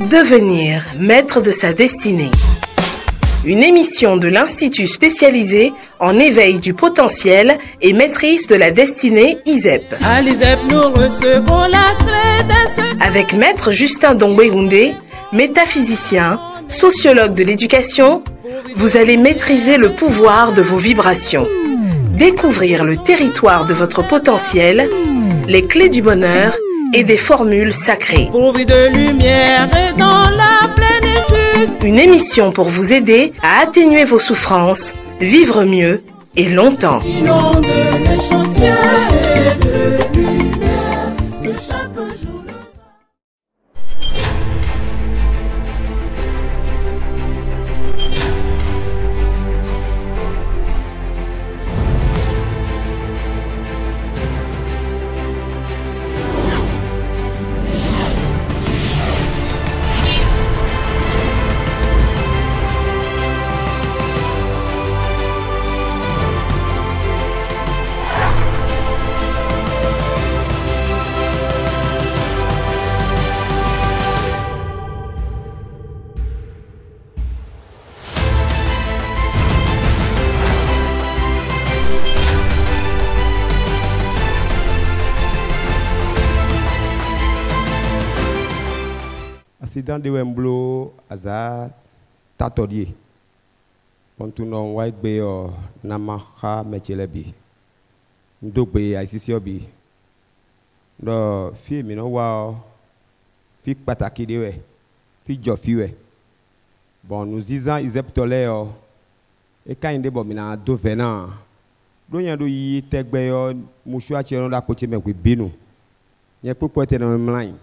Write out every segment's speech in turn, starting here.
Devenir maître de sa destinée. Une émission de l'Institut spécialisé en éveil du potentiel et maîtrise de la destinée ISEP. À l'ISEP, nous recevons la clé. Avec Maître Justin Dongwegoundé, métaphysicien, sociologue de l'éducation, vous allez maîtriser le pouvoir de vos vibrations, découvrir le territoire de votre potentiel, les clés du bonheur et des formules sacrées. Pourvu de lumière et dans la plénitude. Une émission pour vous aider à atténuer vos souffrances, vivre mieux et longtemps. Inonde l'échantillon et de lumière de chaque jour. Accident de Wemblo aza tatodie. Pontuno white bay or namaha mechelebi. Ndogbe aisisiobi. Do fi mi no wa fi pataki dewe. Fi jofiwe. Bon nous disons iseptole o e kainde bo mina do vena. Do nya do yi tegbe yo mushu a chero da koche me binu. Nye popo ete no mline.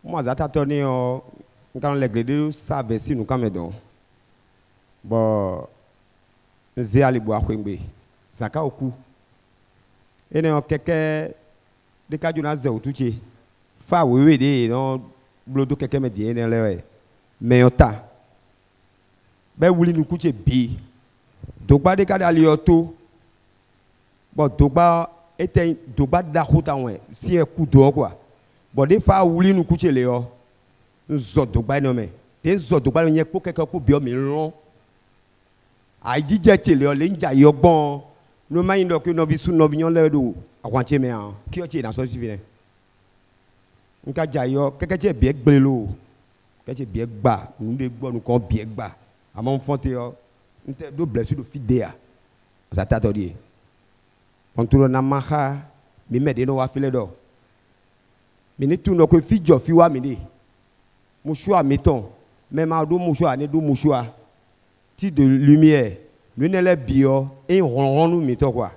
Moi, j'attendais quand les grédés savaient si nous camedons. Bon, j'ai allé boire quoi, ça a au coup. Et non, quelqu'un de cas du nazé ou tout ce fa oui oui non blodo quelqu'un me dit non là mais on ta ben vouli nous coucher bi donc pas de cas d'aller auto bon donc pas était donc pas d'achouta ouais si un coup d'eau quoi. Bon, des fois, où nous coucher les gens, nous autres, non mais, des autres, nous n'y pour quelqu'un pour bien mais long. Aïe, dit les gens, les gens, ils bon, nous maïns que nous vivons nous vignons là d'où, à quantier mais qui est dans ce sujet. Nous cas jaillot, quelqu'un qui est bien blélo, quelqu'un qui est bien bas, nous des bois nous qu'on bien bas. À mon fond, nous deux blessures de fidèles. Ça t'a dit. On tourne na maha, mais met des noix filets d'or. Mais nous tournons que fidjo fiwa midi. Mouchoua mettons. Même à deux mouchoua, ne deux mouchoua. Ti de lumière. Nous ne les bio et on nous mettons quoi.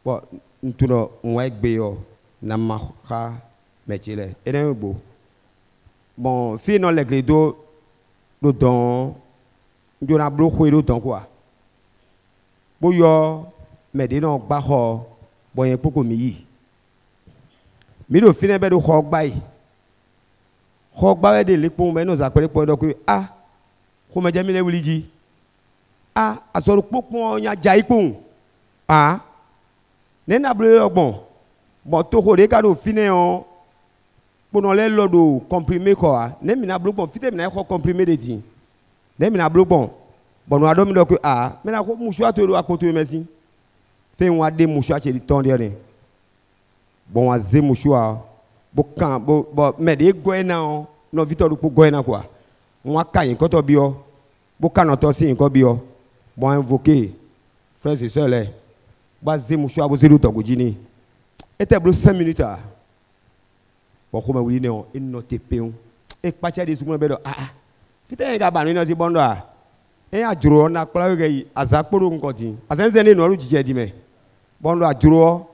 Bon, nous tournons on va bio. Namaka métier. Et d'un beau. Bon, fi non les grédo dedans. Nous on a bloqué dedans quoi. Bon yo, mais des non baho. Bon y a beaucoup mi. Mais le fin de Hogbaï. Hogbaï de l'époux, mais nous appelons pour que ah, comme j'ai mis les Willy. Ah, à ce moment il y a Jaipon. Ah, n'est pas bon. Bon, tout le monde est fini pour nous les lots comprimés quoi. N'est pas bon, fini mais comprimé de dit. N'est pas bon. Bon, nous avons dit que ah, mais la mouchoir te doit côté merci. Fais un des mouchoirs qui est temps dernier. Bon, à zé mouchoir, bon, mais des goéna, non, Victor, pour goéna quoi. On a caillé, quand on bio, bon, quand on aussi, quand bio, bon, invoqué, frères et sœurs, bon, zé mouchoir, vous zé l'autre, vous dînez. Et t'es bleu 5 minutes, bon, comme vous dites, il note péon. Et pas tiens des secondes, ah, c'est un gars, il dit, bon, et à Dro, on a clavé, à Zaporo, on continue. À 5 années, nous, j'ai dit, mais, bon, à Dro,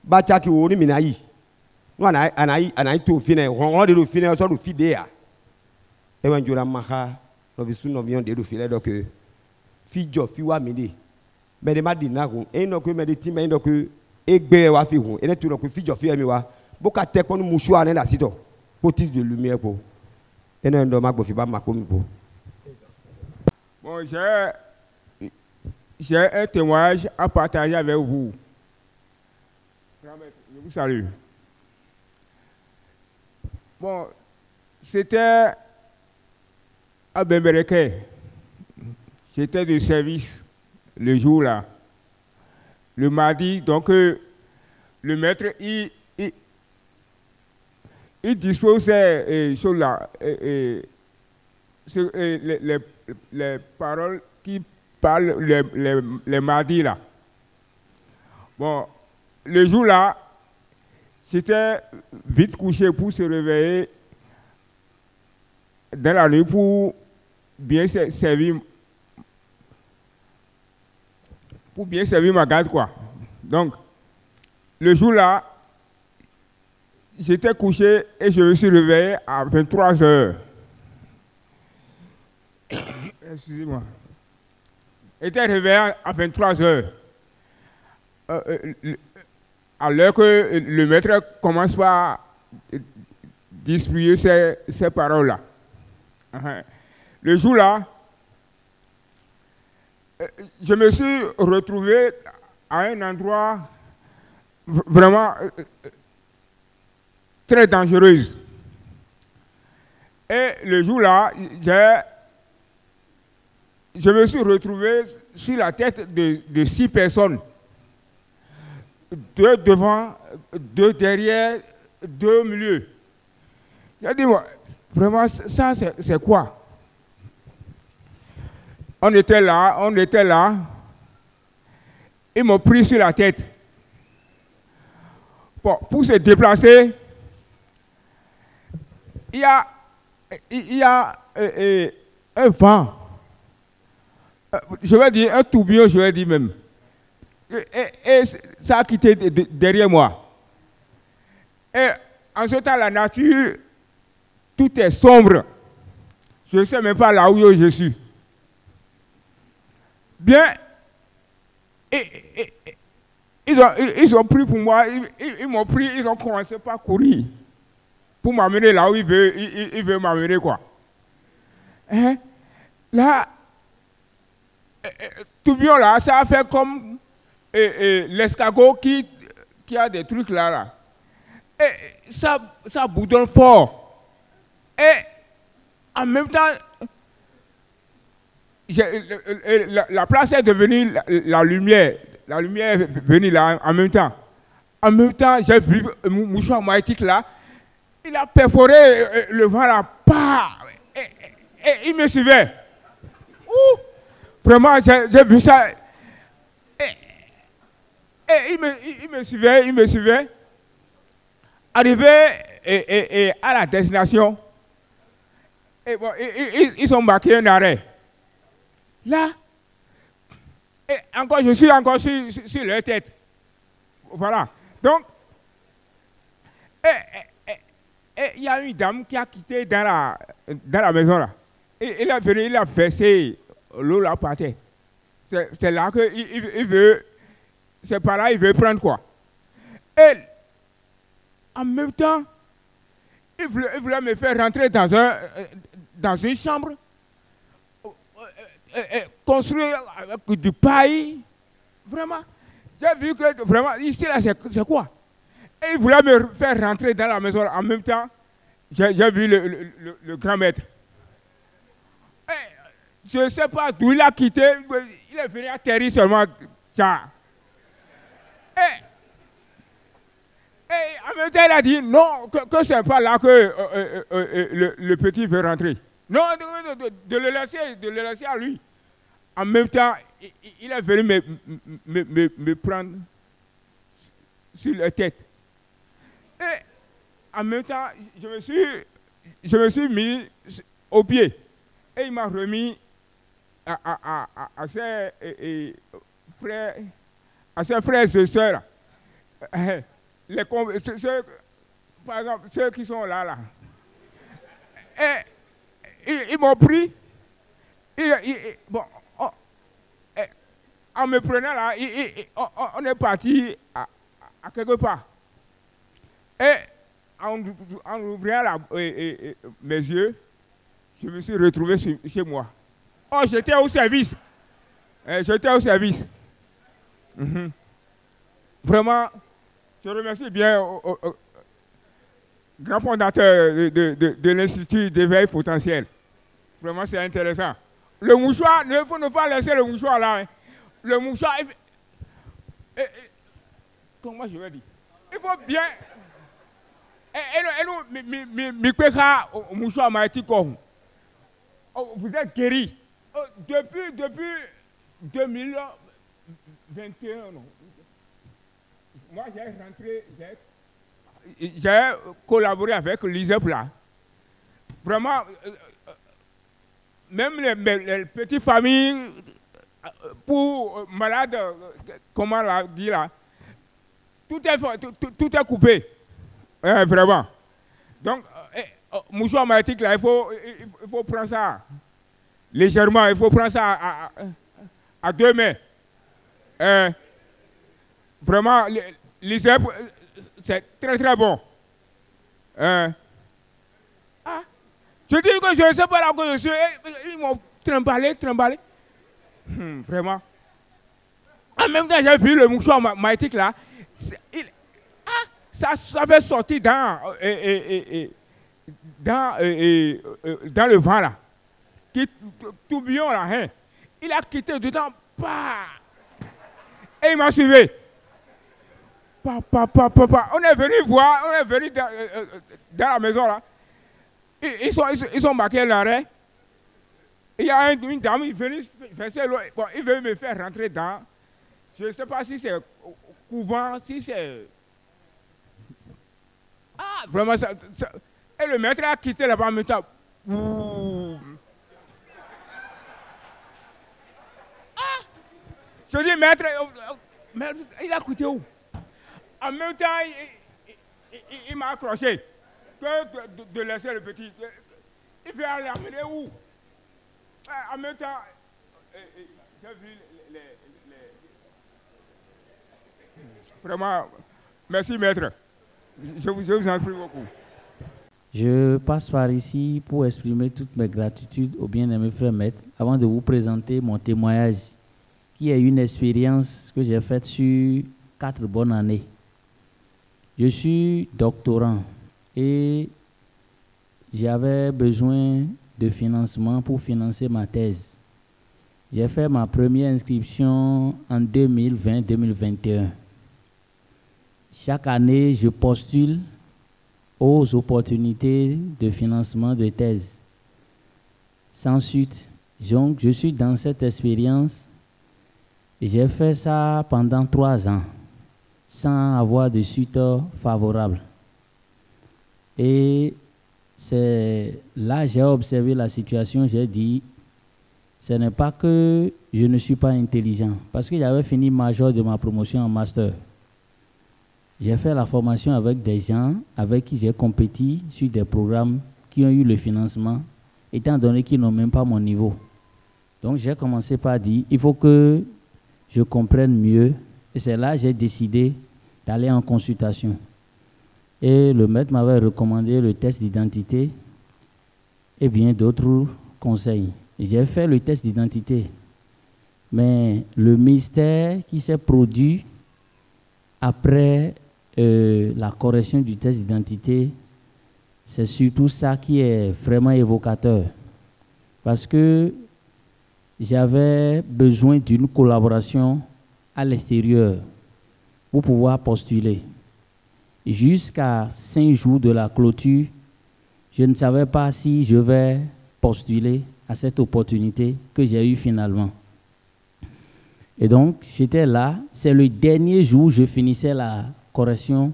bacha ki woni minayi no anai to fine ron de do fine so do fidea e wan jura maha no visu no vion de do file donc fijo fi wa mi de me de madina gun e no ko me de ti me no ko egbe wa fi gun e ne tu no ko fijo fi mi wa bo ka te ko nu musu ane da sito potis de lumière po e no ndo magbo fi ba makomi po. Bon, j'ai un témoignage à partager avec vous. Je vous salue. Bon, C'était à Bembereke. J'étais de service le jour-là. Le mardi, donc le maître, il dispose ces choses-là, les paroles qui parlent les mardis là. Bon, le jour-là, j'étais vite couché pour se réveiller dans la nuit pour bien servir ma garde, quoi. Donc, le jour-là, j'étais couché et je me suis réveillé à 23 heures. Excusez-moi. J'étais réveillé à 23 heures. À l'heure que le maître commence par distribuer ces paroles-là. Le jour-là, je me suis retrouvé à un endroit vraiment très dangereux. Et le jour-là, je me suis retrouvé sur la tête de 6 personnes. 2 devant, 2 derrière, 2 au milieu. J'ai dit, moi, vraiment, ça, c'est quoi? On était là. Ils m'ont pris sur la tête. Bon, pour se déplacer, il y a un vent. Je vais dire un tourbillon, je vais dire même. Et ça a quitté derrière moi. Et en ce temps, la nature, tout est sombre. Je ne sais même pas là où je suis. Bien, ils ont pris pour moi, ils m'ont pris, ils ont commencé par courir pour m'amener là où ils veulent m'amener, quoi. Hein? Là, tout bien là, ça a fait comme l'escargot qui a des trucs là. Et ça bourdonne fort. Et en même temps, la place est devenue la lumière. La lumière est venue là en même temps. En même temps, j'ai vu un mouchoir magnétique là. Il a perforé le vent là. Et il me suivait. Ouh, vraiment, j'ai vu ça. Et il me suivait. Arrivé à la destination, et bon, ils ont marqué un arrêt. Là, et encore, je suis encore sur leur tête. Voilà. Donc, il y a une dame qui a quitté dans la maison là. Et il est venu, il a versé l'eau là par terre. C'est là qu'il veut, c'est par là qu'il veut prendre quoi. Et en même temps, il voulait me faire rentrer dans une chambre construite avec du paille. Vraiment, j'ai vu que vraiment, ici là, c'est quoi? Et il voulait me faire rentrer dans la maison. En même temps, j'ai vu le grand maître. Et je ne sais pas d'où il a quitté. Il est venu atterrir seulement. Et en même temps, il a dit non, que ce n'est pas là que le petit veut rentrer. Non, de le laisser à lui. En même temps, il est venu me prendre sur la tête. Et en même temps, je me suis mis au pied. Et il m'a remis à ses frères et sœurs. Par exemple, ceux qui sont là. Et ils m'ont pris. Bon, en me prenant là, on est parti à quelque part. Et en ouvrant mes yeux, je me suis retrouvé chez moi. Oh, j'étais au service. Vraiment, je remercie bien grand fondateur de l'Institut d'éveil potentiel. Vraiment, c'est intéressant. Le mouchoir, il faut ne pas laisser le mouchoir là. Hein. Le mouchoir, comment je vais dire? Il faut bien. Vous êtes guéri. Depuis 2021, non. Moi, j'ai collaboré avec l'ISEP là. Vraiment, même les petites familles pour malades, comment on l'a dit là, tout est coupé. Vraiment. Donc, mouchoir magnétique là, il faut prendre ça légèrement, il faut prendre ça à 2 mains. Vraiment, l'ISEP, c'est très très bon. Je dis que je ne sais pas là que je suis. Ils m'ont trimballé. Vraiment. En même temps, j'ai vu le mouchoir magnétique là. Ça fait sortir dans le vent là. Qui tourbillon là. Hein. Il a quitté dedans. Et il m'a suivi. Papa. On est venu voir, on est venu dans la maison là. Ils sont marqués l'arrêt. Il y a une dame, il veut me faire rentrer dans. Je ne sais pas si c'est couvent, si c'est. Vraiment, ça. Et le maître a quitté là-bas en même temps. Je dis, maître, il a quitté où? En même temps, il m'a accroché. Que de laisser le petit. Il veut aller amener où? En même temps, j'ai vu Vraiment, merci maître. Je vous en prie beaucoup. Je passe par ici pour exprimer toutes mes gratitudes au bien-aimé frère maître avant de vous présenter mon témoignage qui est une expérience que j'ai faite sur 4 bonnes années. Je suis doctorant et j'avais besoin de financement pour financer ma thèse. J'ai fait ma première inscription en 2020-2021. Chaque année, je postule aux opportunités de financement de thèse. Sans suite, donc, je suis dans cette expérience et j'ai fait ça pendant 3 ans sans avoir de suite favorable. Et c'est là j'ai observé la situation, j'ai dit, ce n'est pas que je ne suis pas intelligent, parce que j'avais fini major de ma promotion en master. J'ai fait la formation avec des gens avec qui j'ai compéti sur des programmes qui ont eu le financement, étant donné qu'ils n'ont même pas mon niveau. Donc j'ai commencé par dire, il faut que je comprenne mieux. Et c'est là que j'ai décidé d'aller en consultation. Et le maître m'avait recommandé le test d'identité et bien d'autres conseils. J'ai fait le test d'identité. Mais le mystère qui s'est produit après la correction du test d'identité, c'est surtout ça qui est vraiment évocateur. Parce que j'avais besoin d'une collaboration à l'extérieur pour pouvoir postuler. Jusqu'à 5 jours de la clôture, je ne savais pas si je vais postuler à cette opportunité que j'ai eue finalement. Et donc, j'étais là. C'est le dernier jour où je finissais la correction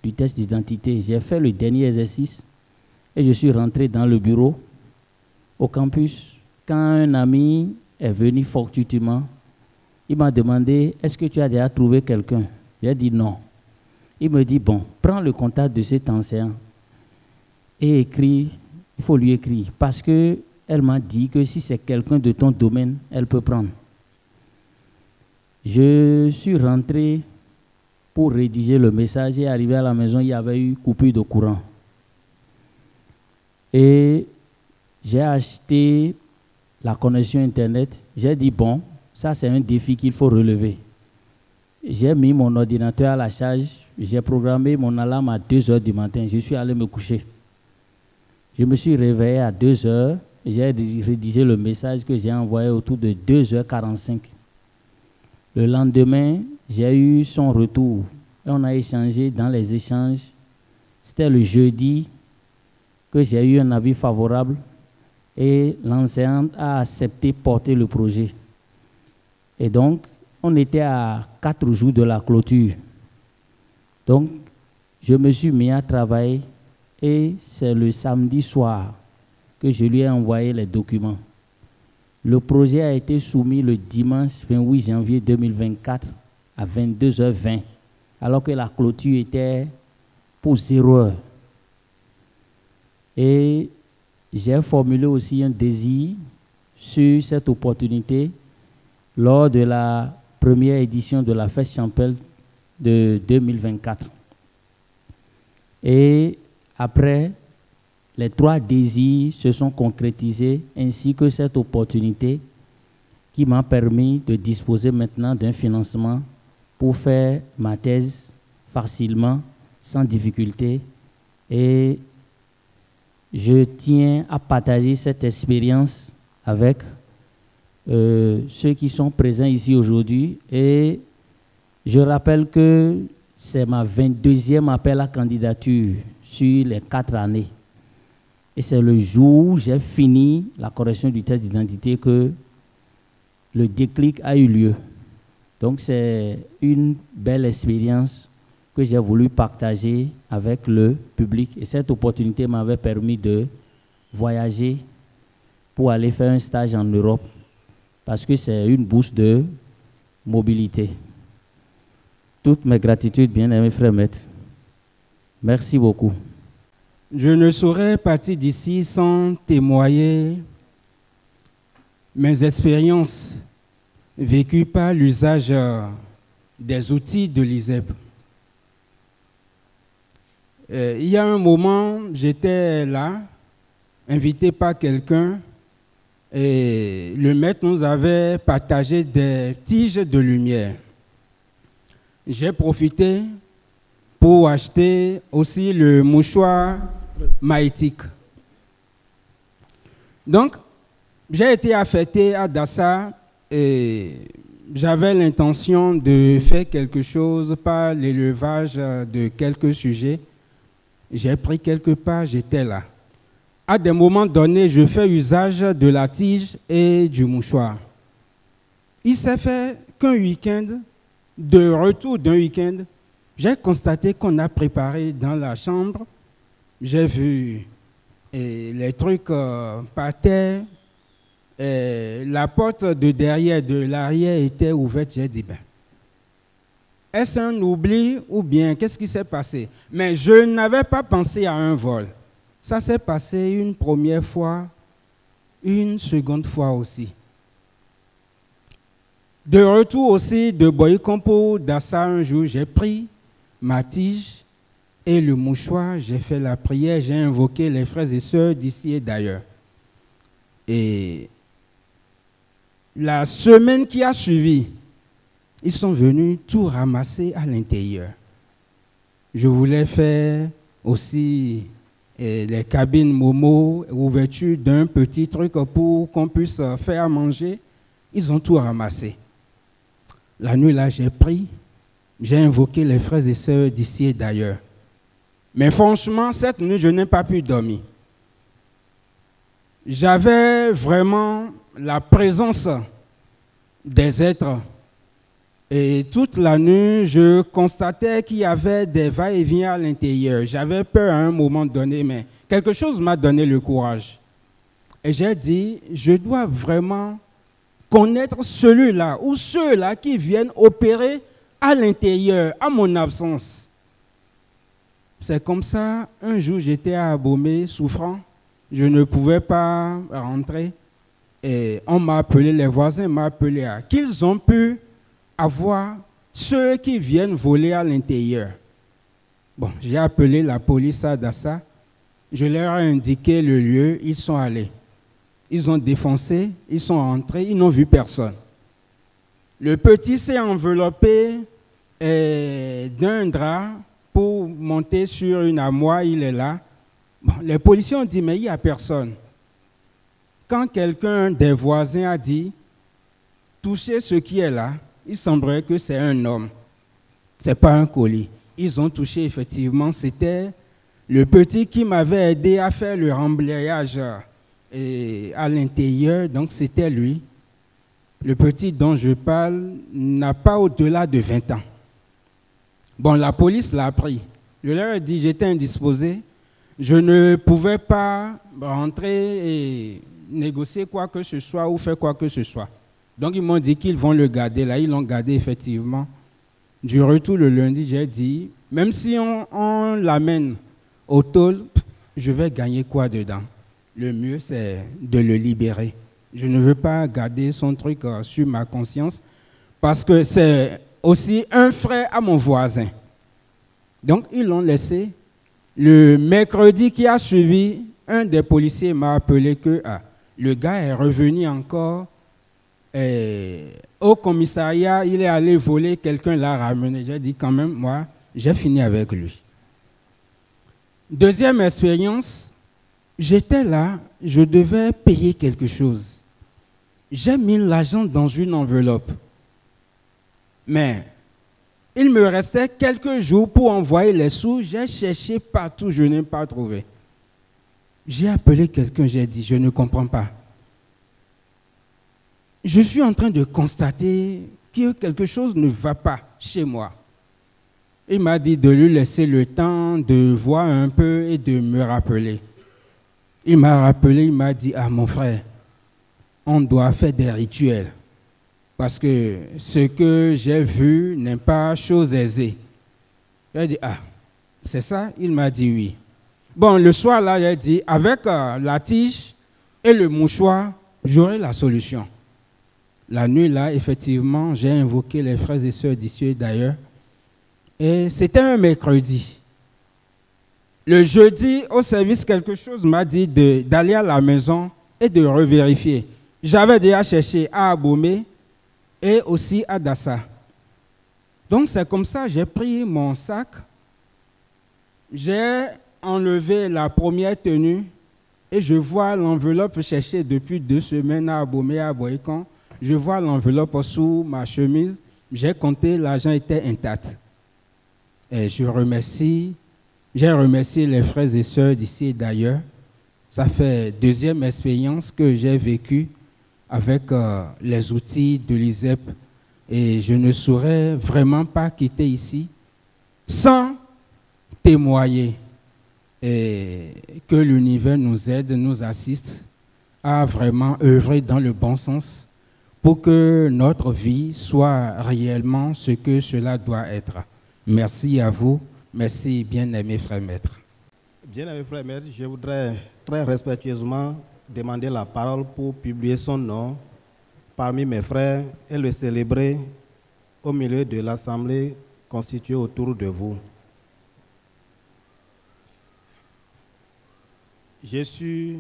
du test d'identité. J'ai fait le dernier exercice et je suis rentré dans le bureau au campus. Quand un ami est venu fortuitement, il m'a demandé, est-ce que tu as déjà trouvé quelqu'un? J'ai dit non. Il me dit, bon, prends le contact de cet enseignant et écris, il faut lui écrire. Parce qu'elle m'a dit que si c'est quelqu'un de ton domaine, elle peut prendre. Je suis rentré pour rédiger le message et arrivé à la maison, il y avait eu coupure de courant. Et j'ai acheté la connexion Internet. J'ai dit, bon, ça c'est un défi qu'il faut relever. J'ai mis mon ordinateur à la charge j'ai programmé mon alarme à 2 heures du matin. Je suis allé me coucher. Je me suis réveillé à 2 heures. J'ai rédigé le message que j'ai envoyé autour de 2h45. Le lendemain, j'ai eu son retour. Et on a échangé dans les échanges. C'était le jeudi que j'ai eu un avis favorable et l'enseignante a accepté de porter le projet. Et donc, on était à 4 jours de la clôture. Donc, je me suis mis à travailler et c'est le samedi soir que je lui ai envoyé les documents. Le projet a été soumis le dimanche 28 janvier 2024 à 22h20, alors que la clôture était pour 0 heure. Et j'ai formulé aussi un désir sur cette opportunité lors de la première édition de la fête champêtre de 2024. Et après, les 3 désirs se sont concrétisés, ainsi que cette opportunité qui m'a permis de disposer maintenant d'un financement pour faire ma thèse facilement, sans difficulté. Et je tiens à partager cette expérience avec ceux qui sont présents ici aujourd'hui. Et je rappelle que c'est ma 22e appel à candidature sur les 4 années. Et c'est le jour où j'ai fini la correction du test d'identité que le déclic a eu lieu. Donc c'est une belle expérience que j'ai voulu partager avec le public. Et cette opportunité m'avait permis de voyager pour aller faire un stage en Europe, parce que c'est une bourse de mobilité. Toutes mes gratitudes, bien-aimés frères maîtres. Merci beaucoup. Je ne saurais partir d'ici sans témoigner mes expériences vécues par l'usage des outils de l'ISEP. Il y a un moment, j'étais là, invité par quelqu'un, et le maître nous avait partagé des tiges de lumière. J'ai profité pour acheter aussi le mouchoir maïtique. Donc, j'ai été affecté à Dassa et j'avais l'intention de faire quelque chose par l'élevage de quelques sujets. J'ai pris quelque part, j'étais là. À des moments donnés, je fais usage de la tige et du mouchoir. Il s'est fait qu'un week-end, de retour d'un week-end, j'ai constaté qu'on a préparé dans la chambre. J'ai vu les trucs par terre. La porte de derrière, de l'arrière était ouverte. J'ai dit, ben, est-ce un oubli ou bien qu'est-ce qui s'est passé? Mais je n'avais pas pensé à un vol. Ça s'est passé une première fois, une seconde fois aussi. De retour aussi de Boyikompo, Dassa, un jour, j'ai pris ma tige et le mouchoir, j'ai fait la prière, j'ai invoqué les frères et sœurs d'ici et d'ailleurs. Et la semaine qui a suivi, ils sont venus tout ramasser à l'intérieur. Je voulais faire aussi les cabines Momo, ouverture d'un petit truc pour qu'on puisse faire à manger. Ils ont tout ramassé. La nuit là, j'ai pris, j'ai invoqué les frères et sœurs d'ici et d'ailleurs. Mais franchement, cette nuit, je n'ai pas pu dormir. J'avais vraiment la présence des êtres. Et toute la nuit, je constatais qu'il y avait des va-et-vient à l'intérieur. J'avais peur à un moment donné, mais quelque chose m'a donné le courage. Et j'ai dit, je dois vraiment connaître celui-là ou ceux-là qui viennent opérer à l'intérieur, à mon absence. C'est comme ça, un jour, j'étais à Abomey, souffrant. Je ne pouvais pas rentrer. Et on m'a appelé, les voisins m'ont appelé qu'ils ont pu avoir ceux qui viennent voler à l'intérieur. Bon, j'ai appelé la police à Dassa. Je leur ai indiqué le lieu, ils sont allés. Ils ont défoncé, ils sont rentrés, ils n'ont vu personne. Le petit s'est enveloppé d'un drap monté sur une armoire, il est là. Bon, les policiers ont dit, mais il n'y a personne. Quand quelqu'un des voisins a dit, touchez ce qui est là, il semblerait que c'est un homme. Ce n'est pas un colis. Ils ont touché, effectivement, c'était le petit qui m'avait aidé à faire le remblayage à l'intérieur, donc c'était lui. Le petit dont je parle n'a pas au-delà de 20 ans. Bon, la police l'a pris. Je leur ai dit, j'étais indisposé. Je ne pouvais pas rentrer et négocier quoi que ce soit ou faire quoi que ce soit. Donc, ils m'ont dit qu'ils vont le garder là. Ils l'ont gardé, effectivement. Du retour le lundi, j'ai dit, même si on l'amène au tôle, je vais gagner quoi dedans? Le mieux, c'est de le libérer. Je ne veux pas garder son truc sur ma conscience parce que c'est aussi un frère à mon voisin. Donc, ils l'ont laissé. Le mercredi qui a suivi, un des policiers m'a appelé que le gars est revenu encore au commissariat. Il est allé voler, quelqu'un l'a ramené. J'ai dit quand même, moi, j'ai fini avec lui. Deuxième expérience, j'étais là, je devais payer quelque chose. J'ai mis l'argent dans une enveloppe. Mais il me restait quelques jours pour envoyer les sous. J'ai cherché partout, je n'ai pas trouvé. J'ai appelé quelqu'un, j'ai dit, je ne comprends pas. Je suis en train de constater que quelque chose ne va pas chez moi. Il m'a dit de lui laisser le temps de voir un peu et de me rappeler. Il m'a rappelé, il m'a dit, mon frère, on doit faire des rituels. Parce que ce que j'ai vu n'est pas chose aisée. J'ai dit, c'est ça? Il m'a dit oui. Bon, le soir là, j'ai dit, avec la tige et le mouchoir, j'aurai la solution. La nuit là, effectivement, j'ai invoqué les frères et sœurs d'ici et d'ailleurs. Et c'était un mercredi. Le jeudi, au service, quelque chose m'a dit d'aller à la maison et de revérifier. J'avais déjà cherché à Abomey et aussi à Dassa. Donc c'est comme ça, j'ai pris mon sac, j'ai enlevé la première tenue et je vois l'enveloppe cherchée depuis 2 semaines à Abomey, à Boïkan. Je vois l'enveloppe sous ma chemise, j'ai compté, l'argent était intact. Et j'ai remercié les frères et sœurs d'ici et d'ailleurs. Ça fait 2e expérience que j'ai vécue avec les outils de l'ISEP et je ne saurais vraiment pas quitter ici sans témoigner et que l'univers nous aide, nous assiste à vraiment œuvrer dans le bon sens pour que notre vie soit réellement ce que cela doit être. Merci à vous, merci bien-aimés frères maîtres. Bien-aimés frères maîtres, je voudrais très respectueusement demander la parole pour publier son nom parmi mes frères et le célébrer au milieu de l'assemblée constituée autour de vous. Je suis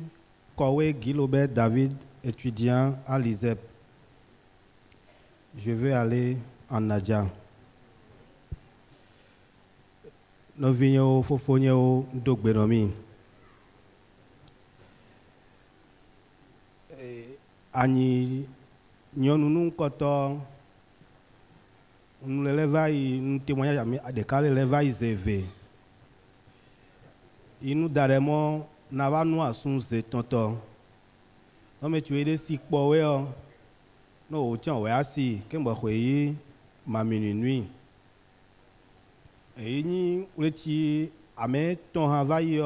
Kowe Guilobert David, étudiant à l'ISEP. Je veux aller en Nadia. Nous venons au Dogbenomi. Ani nyɔnu nu ŋkɔtɔ nu le va yi nu témoignage ami ɖeka le va yi ze eve inu da ɖe mɔ na va nu asu ze tɔtɔ ame tso yi ɖe si kpɔ wea ne wòtsɛ wòe asi ke mbe xɔ yi maminu nui eyi nyi wòle tsi ame tɔn hã va yi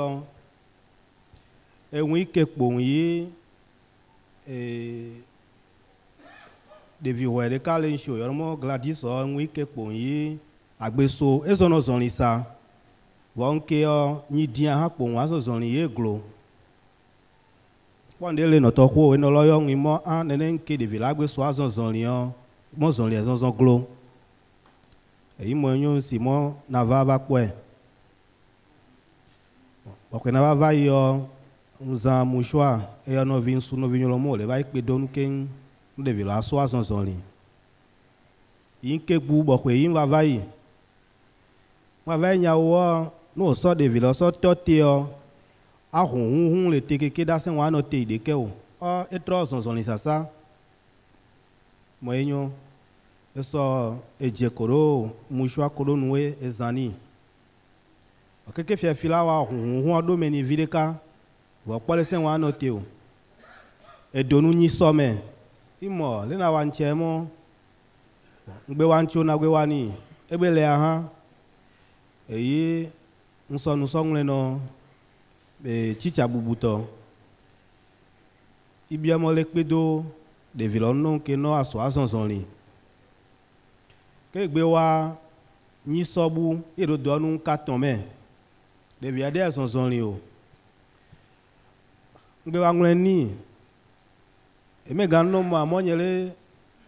eŋu yi ke kpo yi. Devi wɔ ɖeka le ŋutsu yɔrɔmɔ Gladys ŋu ike kpo yi agbeso ezɔnɔ zɔli sa vɔ ŋke nyi dia hã kpo ŋu azɔ zɔli ye glo kpɔn ɖe le nɔtɔ xo enɔlɔ yɔ ŋui mɔ nene ŋke ɖevi la agbeso azɔ zɔli mɔ zɔli ezɔzɔ glo eyi mɔ nyo si mɔ nava va kpɔe bɔkɔe nava va yi ŋuzã musoa eya nɔvi ŋsu nɔvi nyɔlɔmɔ le va yi kpe dɔnu keŋ ɖevi la so azɔzɔli yi ke gbu bɔxɔe yi va yi nyawo nous sort de ville sort totio a hun le tekeke da sen wa no te de ke o e tro son li ça moyenyo eso e je koro mushwa koro nuwe ezani okeke fia fila wa hun do meni videka wa pole sen wa no te o e donu ni some imo le na wa nchemo ngbe wa ncho na gbe wa ni egbe le aha eyi nso nle no chicha bubuto ibiamo le pedo de vilono ke no aso asonson ke gbe wa ni sobu erodo nu katon me de viade asonson o ngbe wa ngre ni eme ganno mo amonyele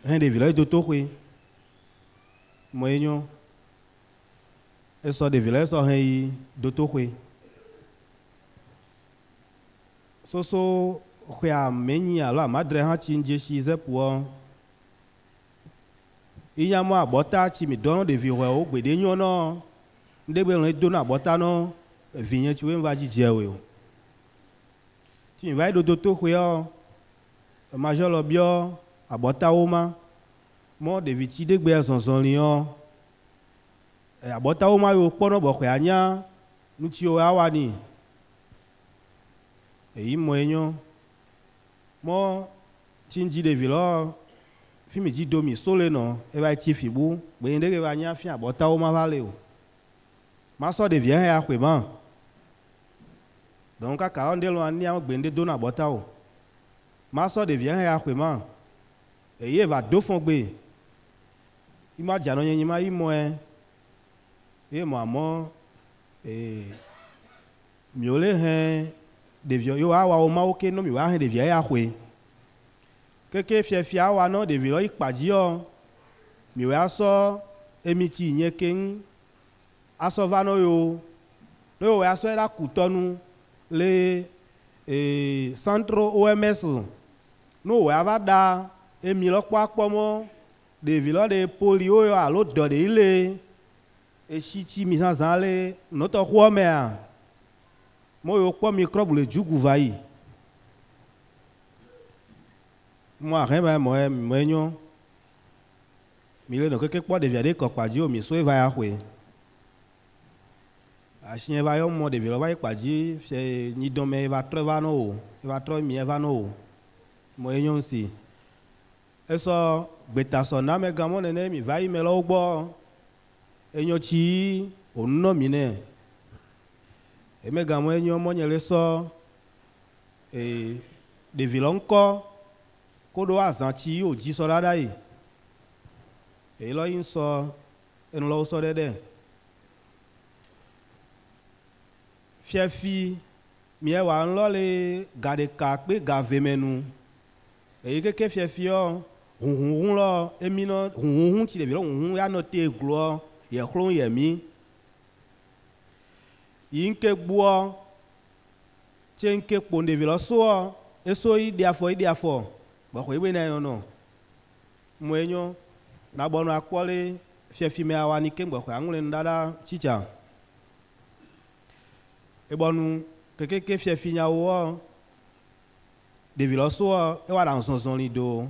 hen de village do tokwe moyenyo eso de village so hen do tokwe soso kwa meni ala madre ha chinje shize po iya mo abota chi mi dono de viwe o gbede nyo no ndegbe ran do na abota no vinye chi we mva jije we o ti mi vai do to kwe o major lo bio abota o ma mo de viti degbe sonson lion abota o ma yo pono bo kwe anya nuti o awani èyí mọ ẹyán mọ chinji de vilo fimi ji domi sole no e ba ti fibu gbe ndege ba nya fi abota o ma vale o ma so de vie ya kwe ban donc ka nde lo ani am gbe nde do na abota o ma so de vie ya kwe man èyí ba do fon gbe ima jano yen ma imo e mo amo miole he devio yo awa o ma oke no mi wa hen devia ya hwe keke fiafia wa no devio ipaji o mi wa so emiti yen ken aso va no yo wa so era kutonu le centro OMS no wa va da emi lo papo mo devio de polio yo alo do de ile e shiti mi san le no to kwa me a mo yo kwa microbe le jugu vai mo areba mo enyo mi le no keke po de viade ko paji o mi so e vai ahwe a shin va yo mo de vilo vai paji fe ni don me va treva no e va tro mi e va no mo enyo si eso gbeta so na me gamo ne mi vai me lo gbo enyo chi onno mi ne emega mo enyo mo nyele so de vilonko kodo azanti o ji so dada yi lo yin so en lo so dede fiafi mi e wa nlo le gade ka pe gave menu keke fiafi o hun lo emi no hun ti de vilo hun ya no te glo ye klon ye mi yinke gbuo chenke kponde vilo so eso ide afo ba ko ibe na no mo enyo na bono akole fiafi me awani ke ngba ko angle ndada chicha e bonu keke fiafi nya wo de vilo so e wa dan sonson lido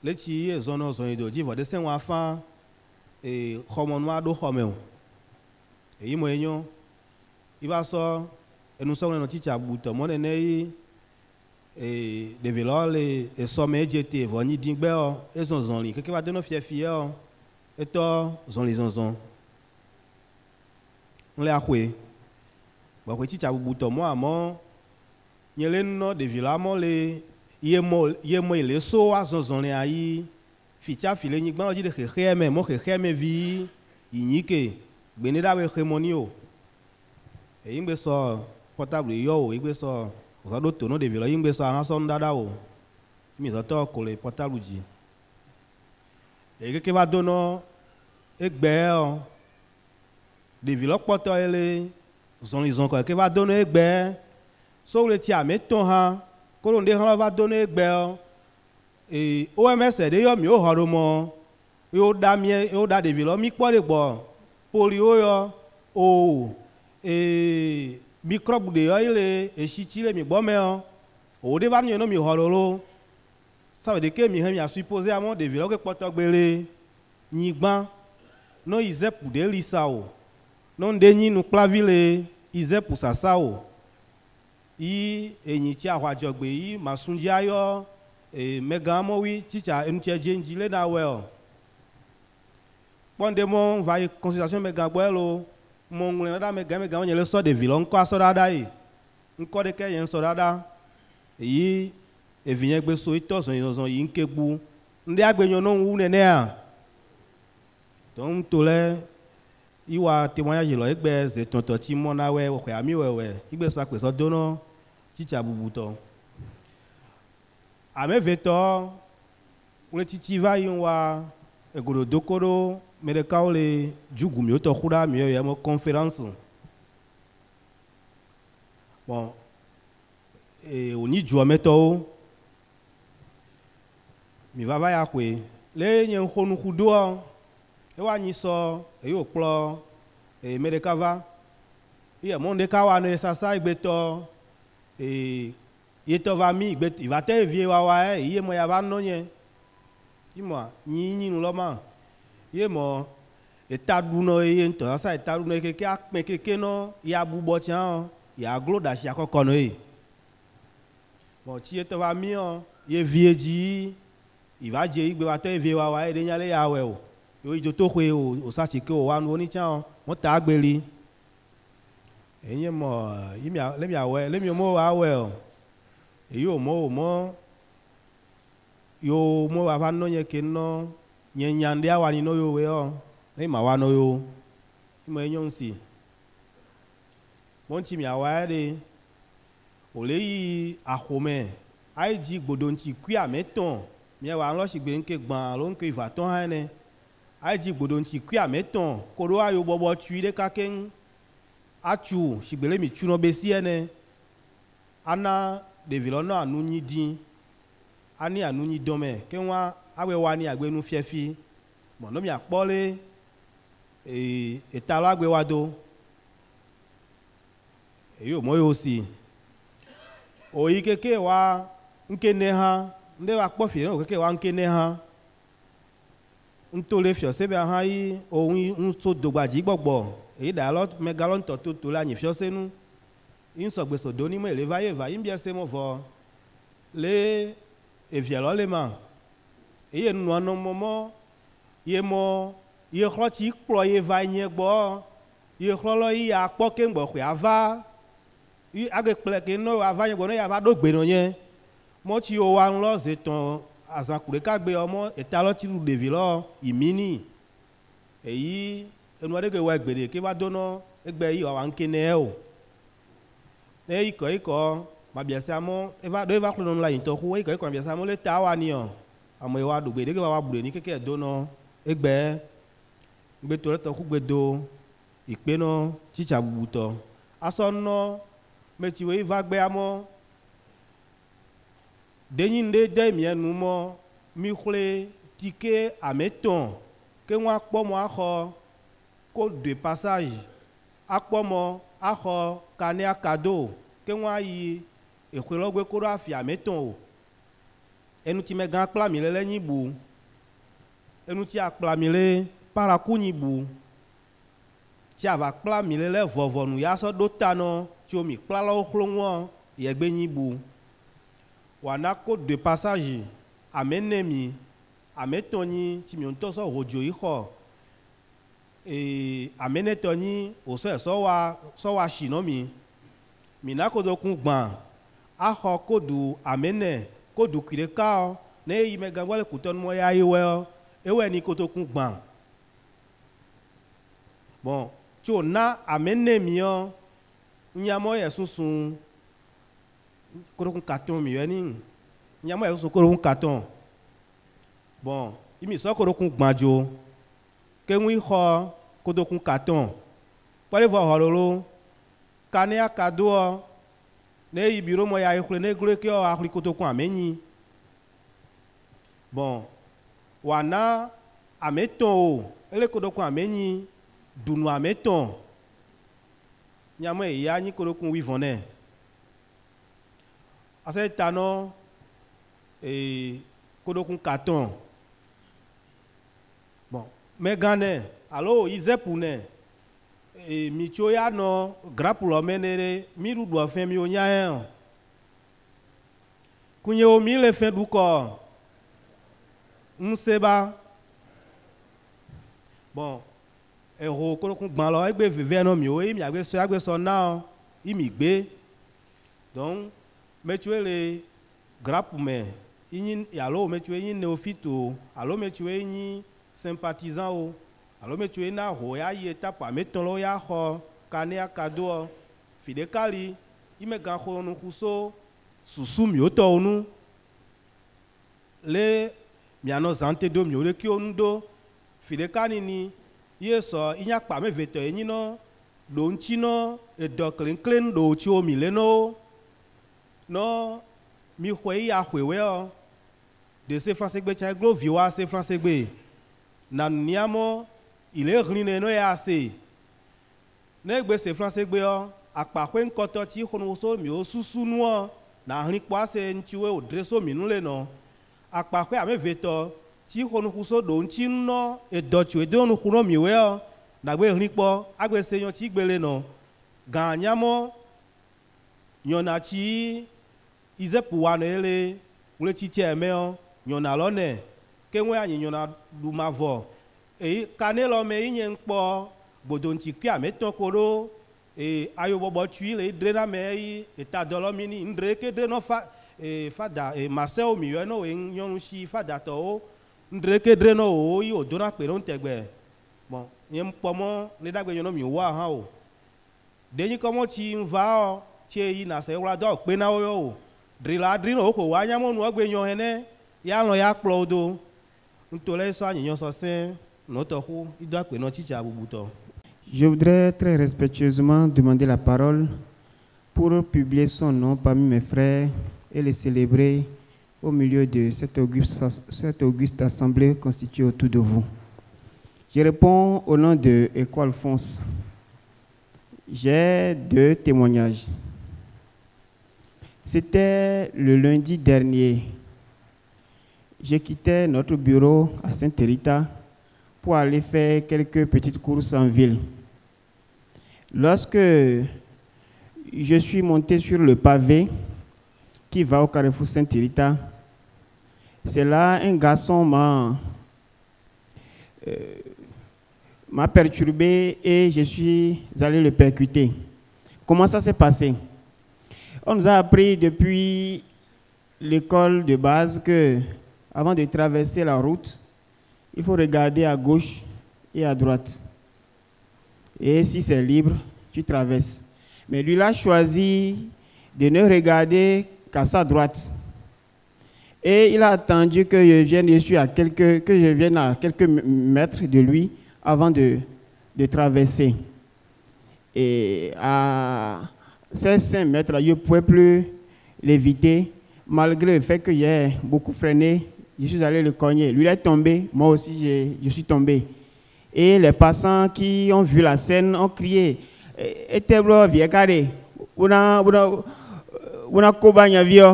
leti e zono son lido ji vo de sen wa fa khomonu ado khomeu e mo enyo iba so enu so no chicha buto mo ne de velole e so me jete voni dingbe o e zonzon li keke ba de no fiafie o e to zon li zonzon on le akwe ba ko chicha buto mo amo nyele no de vilamo le yemo ile so a zonzon le ayi ficha file ni gban oji de kheme mo kheme vi yinike gbeni da we khemoni o e yingbe so portable yo o yingbe so o do tono de vilo yingbe so an so ndada o mi so to ko le portable ji e keke ba dono egbe o de vilo poto ele zon lizon ko ke ba dono egbe so le ti ameton ha ko lo nde han ba dono egbe o OMS de yo mi o horo mo yo da de vilo mi po le gbo polio yo o et microbe de il est chichile mi bomé au débat nous mi hololo ça veut dire que mi a supposé à mon de vilo que poto gbele ni gban non ils pour de lisao non deni nous clavile ils pour ça sao i enyi ti ahwa jogbe yi masunji ayo e megamo wi chicha enche jenjile na well ponde mon va consultation megagbo mon ngule na megamo nyele so de vilo nko aso dada yi nko de ke yen so dada yi evinye gbe so itoson yi nkegbu ndi agbenyo no wu nene a donc tole iwa témoignage lo egbe ze tonto ti mo na we ko ami wewe igbe so ape so dono chicha bubuto ame veto ule chichi va yinwa egoro dokoro medeka ole jugumi o to khura mi yo mo conférence bon et oni ju meto mi va ya kwe le nyen khonu khudo e wa nyi so e yo kplo e medeka va iye mo ndeka wa no sasa igbeto e yeto va mi igbeto i va te vie wa iye mo ya va no yen imo nyi nu lo ma iye mo etadu no iye nto sasa etadu no keke akpe keke no ya bubo chan ya gloda shi akoko no e mo ti yeto va mi ye vie ji i va je igbe wa te vie wa e de nyale ya we o yo ijo to kwe o sa chi ke o wa no ni chan mo ta agbeli enye mo imi le mi mo wa we o eyi o mo yo mo wa va no ye ke no nye nyande awa ni no yo we o le ma wa no yo mo enyo nsi mo nti mi awa de o le yi ahome ai ji gbodo nti kwi ameton mi wa lo sigbe nke gban lo nke ivaton ha ne ai ji gbodo nti kwi ameton koro ayo bobo tui de kaken achu sigbele mi chuno besi ene ana de vilono anunyi din ani anunyi dome ke wa awe wa ni agbenu fiefi mo no mi apole etalo agbe wa do eyo mo yo si oyi keke wa nkene ha nde wa kpo fi no keke wa nkene ha ntole fio sebe ha yi ohun nso dogbaji gbogbo èyí dà lọ mẹgalọ ntọ tó la yìn fiọ sẹnu nsọgbèsòdó ní mọ èlèva yé va yín bí ẹsẹ mọ fọ lé èviẹ lọ lé ma èyí nu ọ̀nà mọ́mọ́ yé mọ yé xlọ́ tí kplọ̀ yé va yẹn gbọ́ yé xlọ́ lọ yí akpọ́ ké ŋgbọ̀ xɛ ava yí agbe kplẹ̀ ké nọ ava yẹn gbọ́ ne yava ɖó gbe nọ yẹn mọ tí o wa ŋlọ zetɔn azãkure kagbe ọmọ èta lọ tí lu ɖevi lọ ìmíní èyí enu aɖe ke wɔ egbede ke va do nɔ egbe yi wɔ nkene o ne ikɔ mabiasa mɔ eva do eva kplɔ nɔ la yintɔ ko ikɔ mabiasa mɔ le ta wa ni o ame yi wa do gbe de ke va wa blu ni keke do nɔ egbe gbeto le tɔ ko gbedo ikpe nɔ tsitsa bubutɔ asɔ nɔ metsi wo va gbe amɔ denyi ɖe de mie nu mɔ mi xlẽ tike ametɔn ke ŋu akpɔ mɔ axɔ ko de passage akpɔmɔ axɔ kane akado ke ŋu ayi exɔlɔgbe ko ɖo afi ametɔn o enutime gã kpla mi le nyi bu enuti akpla mi le paraku nyi bu tí ava kpla mi le vɔvɔnu ya sɔ ɖo ta nɔ tí o mi kpla lɔ xlɔ ŋua yegbe nyi bu wana ko de passage amene mi ametɔn nyi tí mi ŋutɔ sɔ hodzo yi xɔ. Amenetɔ nyi wòsɔ sɔ wa si nɔ mi na kodo kun gbã axɔ kodu amene kodu kui ɖeka ne eyi me gagbɔ le kutɔ numɔ ya yi wɛ ewɛ ni kodo kun gbã bon tso na amene miɔ nyamɔ yɛ sunsun kodo kun katɔn mi yɛ ni nyamɔ yɛ sunsun kodo kun katɔn bon imi sɔ kodo kun gbã dzo. Keŋui xɔ kodokun katɔn kpɔɖe vɔ xɔ lolo kane akadoɔ ne yi biro mɔ ya xlẽ ne glo ke axli kodokun amenyi bon wana ametɔn o ele kodokun amenyi dunu ametɔn nyama ya ni korokun wivone ase tano korokun carton bon mais gane alors izepune mi choya no grapulo menere mi rudu afin mi onya kunye o mi le fin du ko nseba bon ero korokun gban lo egbe vive no mi o mi agbe so na imi gbe donc me tu le grapu me yin alo me tu yin néophyte alo me tu yin sympathisant o alo me tu na ho ya yeta pa me ton lo ya ho kane akado fidekali ime ga ho nu kuso susu mi o to nu le mi ano zante do mi o le ki onu do fidekani ni yeso inya pa me veto yin no do nchi no edo klenklen do chi o mi le no mi hwe ya hwewe o de se français gbe cha glo viwa se français gbe na niamo ile rine no ya se ne gbe se français gbe o apa hwe nkoto ti honu so mi o susu nu o na rin po ase nchiwe o dreso mi nu le no apa hwe ame veto ti honu kuso do nchi no edo chi edo nu kuno mi we o na gbe rin po agbe se yan ti gbele no gan niamo nyona chi izepu wa nele wole titi emeo nyona lone ke nwe anyi nyona du mavo kanelo me yin npo bodonti ki ameton koro ayo bobo tui le drena me eta dolo mini ndre ke dre no fada marcel mi yo no nyonu shi fada to ndre ke dre no o yi odora pe ron tegbe bon yen pomo le dagbe yono mi wa ha o deyin komo ti nva o ti yi na se wra do pe na o yo drila drino ko wa nyamo nu agbe yan hene ya lo ya plodo ntole so anyan so sen no to ku ido ape no chicha bubuto. Je voudrais très respectueusement demander la parole pour publier son nom parmi mes frères et le célébrer au milieu de cette auguste assemblée constituée autour de vous. Je réponds au nom de Eko Alphonse. J'ai 2 témoignages. C'était le lundi dernier. Je quittais notre bureau à Sainte-Rita pour aller faire quelques petites courses en ville. Lorsque je suis monté sur le pavé qui va au carrefour Sainte-Rita, c'est là un garçon m'a perturbé et je suis allé le percuter. Comment ça s'est passé? On nous a appris depuis l'école de base que, avant de traverser la route, il faut regarder à gauche et à droite. Et si c'est libre, tu traverses. Mais lui, il a choisi de ne regarder qu'à sa droite. Et il a attendu que je vienne à quelques mètres de lui avant de traverser. Et à ces 5 mètres, je ne pouvais plus l'éviter. Malgré le fait que j'ai beaucoup freiné, je suis allé le cogner. Lui, il est tombé, moi aussi, je suis tombé. Et les passants qui ont vu la scène ont crié « Eteblo vieux carré, una kobanya vieux ».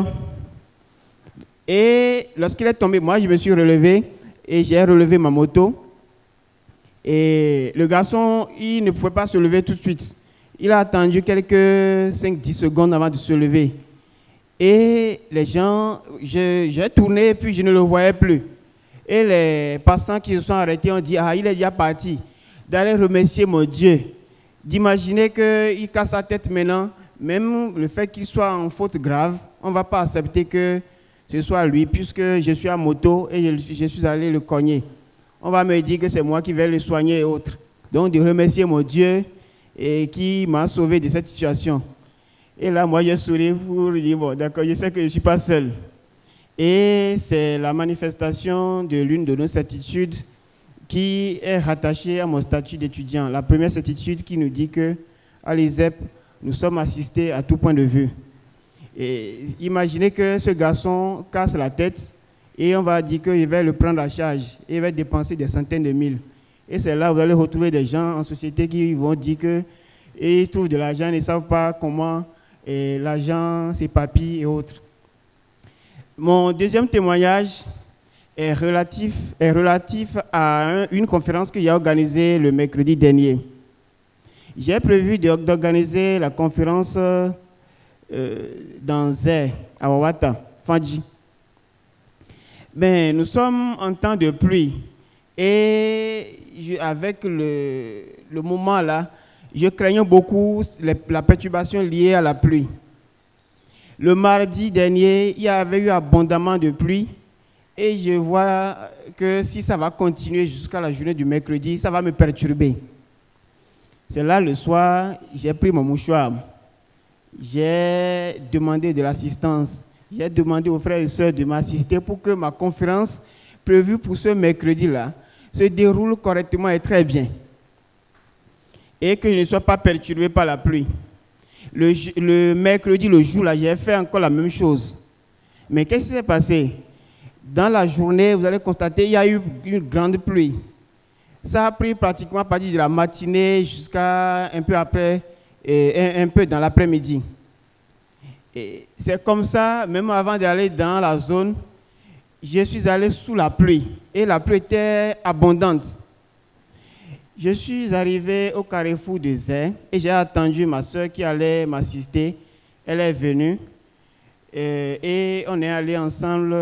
Et lorsqu'il est tombé, moi, je me suis relevé et j'ai relevé ma moto. Et le garçon, il ne pouvait pas se lever tout de suite. Il a attendu quelques 5-10 secondes avant de se lever. Et les gens, j'ai tourné puis je ne le voyais plus. Et les passants qui se sont arrêtés ont dit « Ah, il est déjà parti ». D'aller remercier mon Dieu. D'imaginer qu'il casse sa tête maintenant, même le fait qu'il soit en faute grave, on ne va pas accepter que ce soit lui, puisque je suis à moto et je suis allé le cogner. On va me dire que c'est moi qui vais le soigner et autres. Donc, de remercier mon Dieu et qui m'a sauvé de cette situation. Et là, moi, j'ai souri pour dire, bon, d'accord, je sais que je ne suis pas seul. Et c'est la manifestation de l'une de nos certitudes qui est rattachée à mon statut d'étudiant. La première certitude qui nous dit qu'à l'ISEP, nous sommes assistés à tout point de vue. Et imaginez que ce garçon casse la tête et on va dire qu'il va le prendre à charge et il va dépenser des centaines de mille. Et c'est là où vous allez retrouver des gens en société qui vont dire que et ils trouvent de l'argent, ils ne savent pas comment l'argent s'épapille et autres. Mon deuxième témoignage est relatif à une conférence que j'ai organisée le mercredi dernier. J'ai prévu d'organiser la conférence dans Zé, à Wawata, Fadji. Mais nous sommes en temps de pluie et avec le moment là, je craignais beaucoup la perturbation liée à la pluie. Le mardi dernier, il y avait eu abondamment de pluie et je vois que si ça va continuer jusqu'à la journée du mercredi, ça va me perturber. C'est là le soir, j'ai pris mon mouchoir, j'ai demandé de l'assistance, j'ai demandé aux frères et sœurs de m'assister pour que ma conférence prévue pour ce mercredi-là se déroule correctement et très bien. Et que je ne sois pas perturbé par la pluie. Le mercredi, le jour-là, j'ai fait encore la même chose. Mais qu'est-ce qui s'est passé? Dans la journée, vous allez constater qu'il y a eu une grande pluie. Ça a pris pratiquement à partir de la matinée jusqu'à un peu après, un peu dans l'après-midi. C'est comme ça, même avant d'aller dans la zone, je suis allé sous la pluie. Et la pluie était abondante. Je suis arrivé au carrefour de Zé et j'ai attendu ma soeur qui allait m'assister. Elle est venue et on est allé ensemble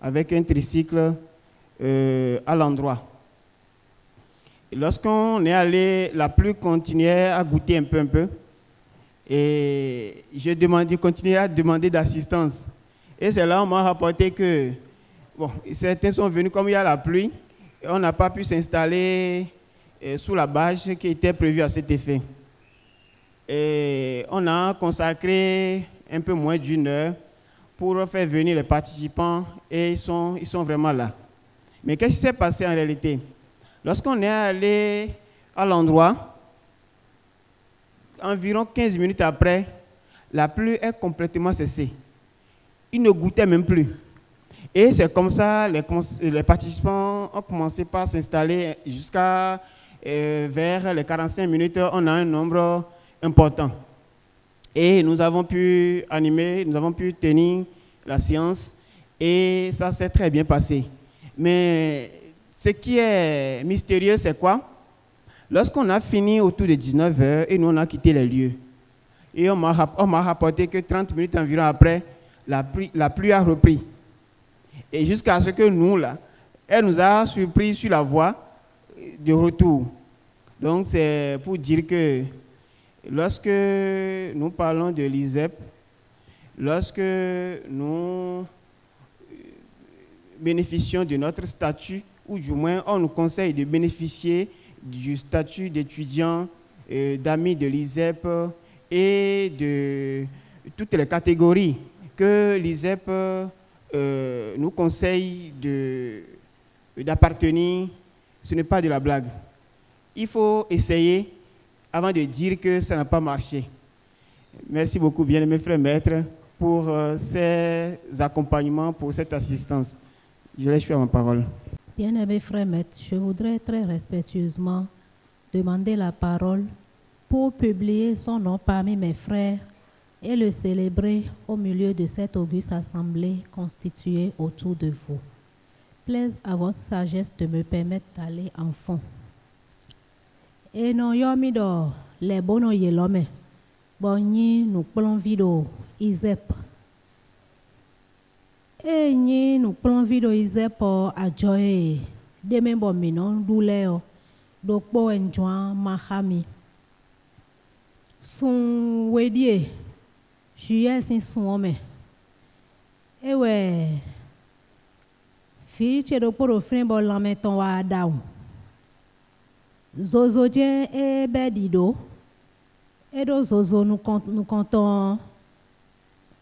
avec un tricycle à l'endroit. Lorsqu'on est allé, la pluie continuait à goûter un peu. Et je continuais à demander d'assistance. Et c'est là qu'on m'a rapporté que certains sont venus comme il y a la pluie. Et on n'a pas pu s'installer sous la bâche qui était prévue à cet effet. Et on a consacré un peu moins d'1 heure pour faire venir les participants et ils sont vraiment là. Mais qu'est-ce qui s'est passé en réalité? Lorsqu'on est allé à l'endroit, environ 15 minutes après, la pluie est complètement cessée. Il ne goûtait même plus. Et c'est comme ça les participants ont commencé par s'installer jusqu'à vers les 45 minutes, on a un nombre important. Et nous avons pu animer, nous avons pu tenir la séance et ça s'est très bien passé. Mais ce qui est mystérieux, c'est quoi? Lorsqu'on a fini autour de 19h et nous on a quitté les lieux, et on m'a rapporté que 30 minutes environ après, la pluie a repris. Et jusqu'à ce que nous, là, elle nous a surpris sur la voie de retour. Donc c'est pour dire que lorsque nous parlons de l'ISEP, lorsque nous bénéficions de notre statut, ou du moins on nous conseille de bénéficier du statut d'étudiant, d'amis de l'ISEP et de toutes les catégories que l'ISEP nous conseille d'appartenir, ce n'est pas de la blague. Il faut essayer avant de dire que ça n'a pas marché. Merci beaucoup, bien-aimés frères maîtres, pour ces accompagnements, pour cette assistance. Je laisse faire ma parole. Bien-aimés frères maîtres, je voudrais très respectueusement demander la parole pour publier son nom parmi mes frères et le célébrer au milieu de cette auguste assemblée constituée autour de vous. Plaise à votre sagesse de me permettre d'aller en fond. Et non yomido les bono yelome bonyi nous plon vido ISEP. Et ni nous plon vido ISEP a joye deme bomino douleo dokpo enjoin mahami. Son wedie juillet sin son ewe fi chedo poro frimbo lameton wa down. Zozo dien e bedido edo zozo nous comptons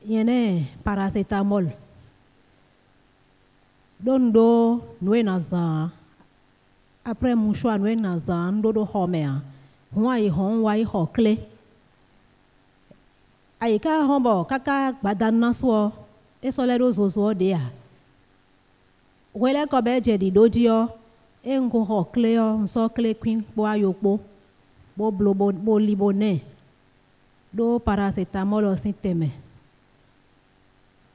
yene paracétamol dondo nous nazan après mouchoir nous nazan dodo homea hoi hon wai hokle aika hombo kaka badana so e soledo zozo dia wele ko be jedi dodio e ngo hokle o so kle queen bo ayokpo bo blobo bo libone do paracétamol aussi teme.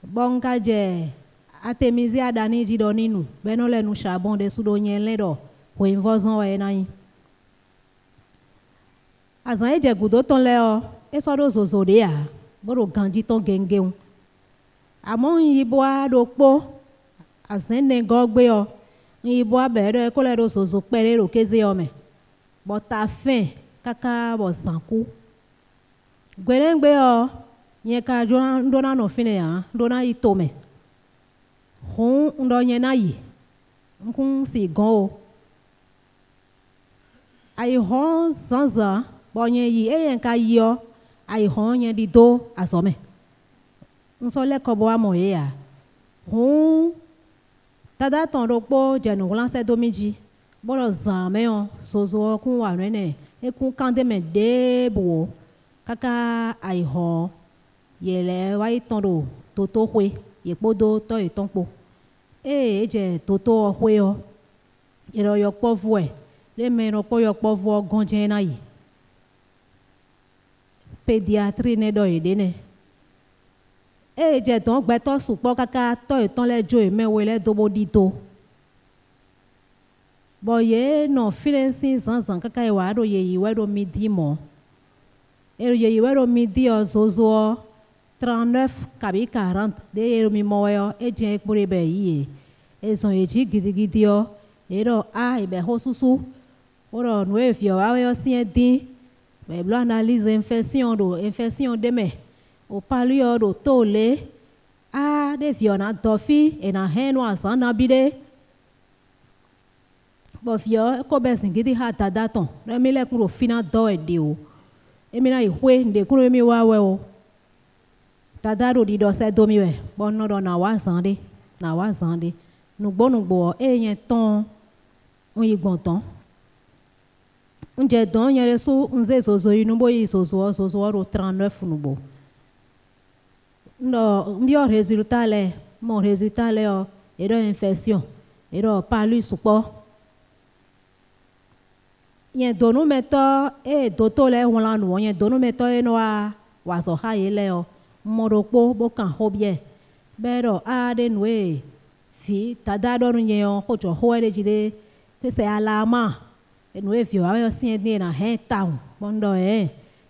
Bon kaje atemizi adani jidoni nu beno le nu charbon de sudo nyele do ho invozon wa enai. Azan eje gudo ton le o e so do zozo de ya boro ganji ton gengeun. Amon yiboa do po azan ne gogbe o yiboa bere ko le do zozo pere ro keze o me. Bota fin kaka bo sanku. Gwerengbe o nye ka ndona no fine ya ndona itome. Hon ndo nye na yi. Nkun si gon o. Ai hon sanza bo nye yi e yen ka yi o. Ai hon nye di do asome. Nso le kobo amo ye ya. Hon tada ton rokpo jenu lanse domiji. Boro zame o sozo kun wa nene. E kun kande me debo. Kaka ai hon. Yele wa itondo toto hwe. Ye podo to itonpo. Je toto hwe o. Ero yo povu e. Le meno po yo povu o gonje na yi. Pédiatrie ne do edene. Je ton gbeto supo kaka to iton le jo e mewe le dobo dito. Bo ye no filensi zanzan kaka e wa do ye yiwe do midi mo. Ero ye yiwe do midi o zozo 39 kabi 40 de ero mi mo yo e je ekpore be yi. E son ye ji gidigidi o. Ero a e be hosusu. Oro no e fi o wa yo sien din. Be blo analyse infection de me. O pali o do tole. A de fi na dofi e na hen wa san na bide. Bo fi o ko be sin gidi ha dadaton. Re mi le kun ro fina do e de o. E mi na i hwe nde kun mi wa we o. Tadaro di do se domi we. Bon no do na wa zande. Na wa zande. Nugbo e yen ton. On yi gbonton. Nje don yere so nze zozo inubo yi zozo ro 39 nubo. No mbio résultat le mon résultat le o ero infection ero palu supo. Yen donu meto e doto le won nu yen donu meto e no wa so ha ye le o moropo bo kan hobie. Bero a de nwe fi tada do nu yen o ko jo ho ere jide pe se alama. No if you are seeing in a head town, Bondo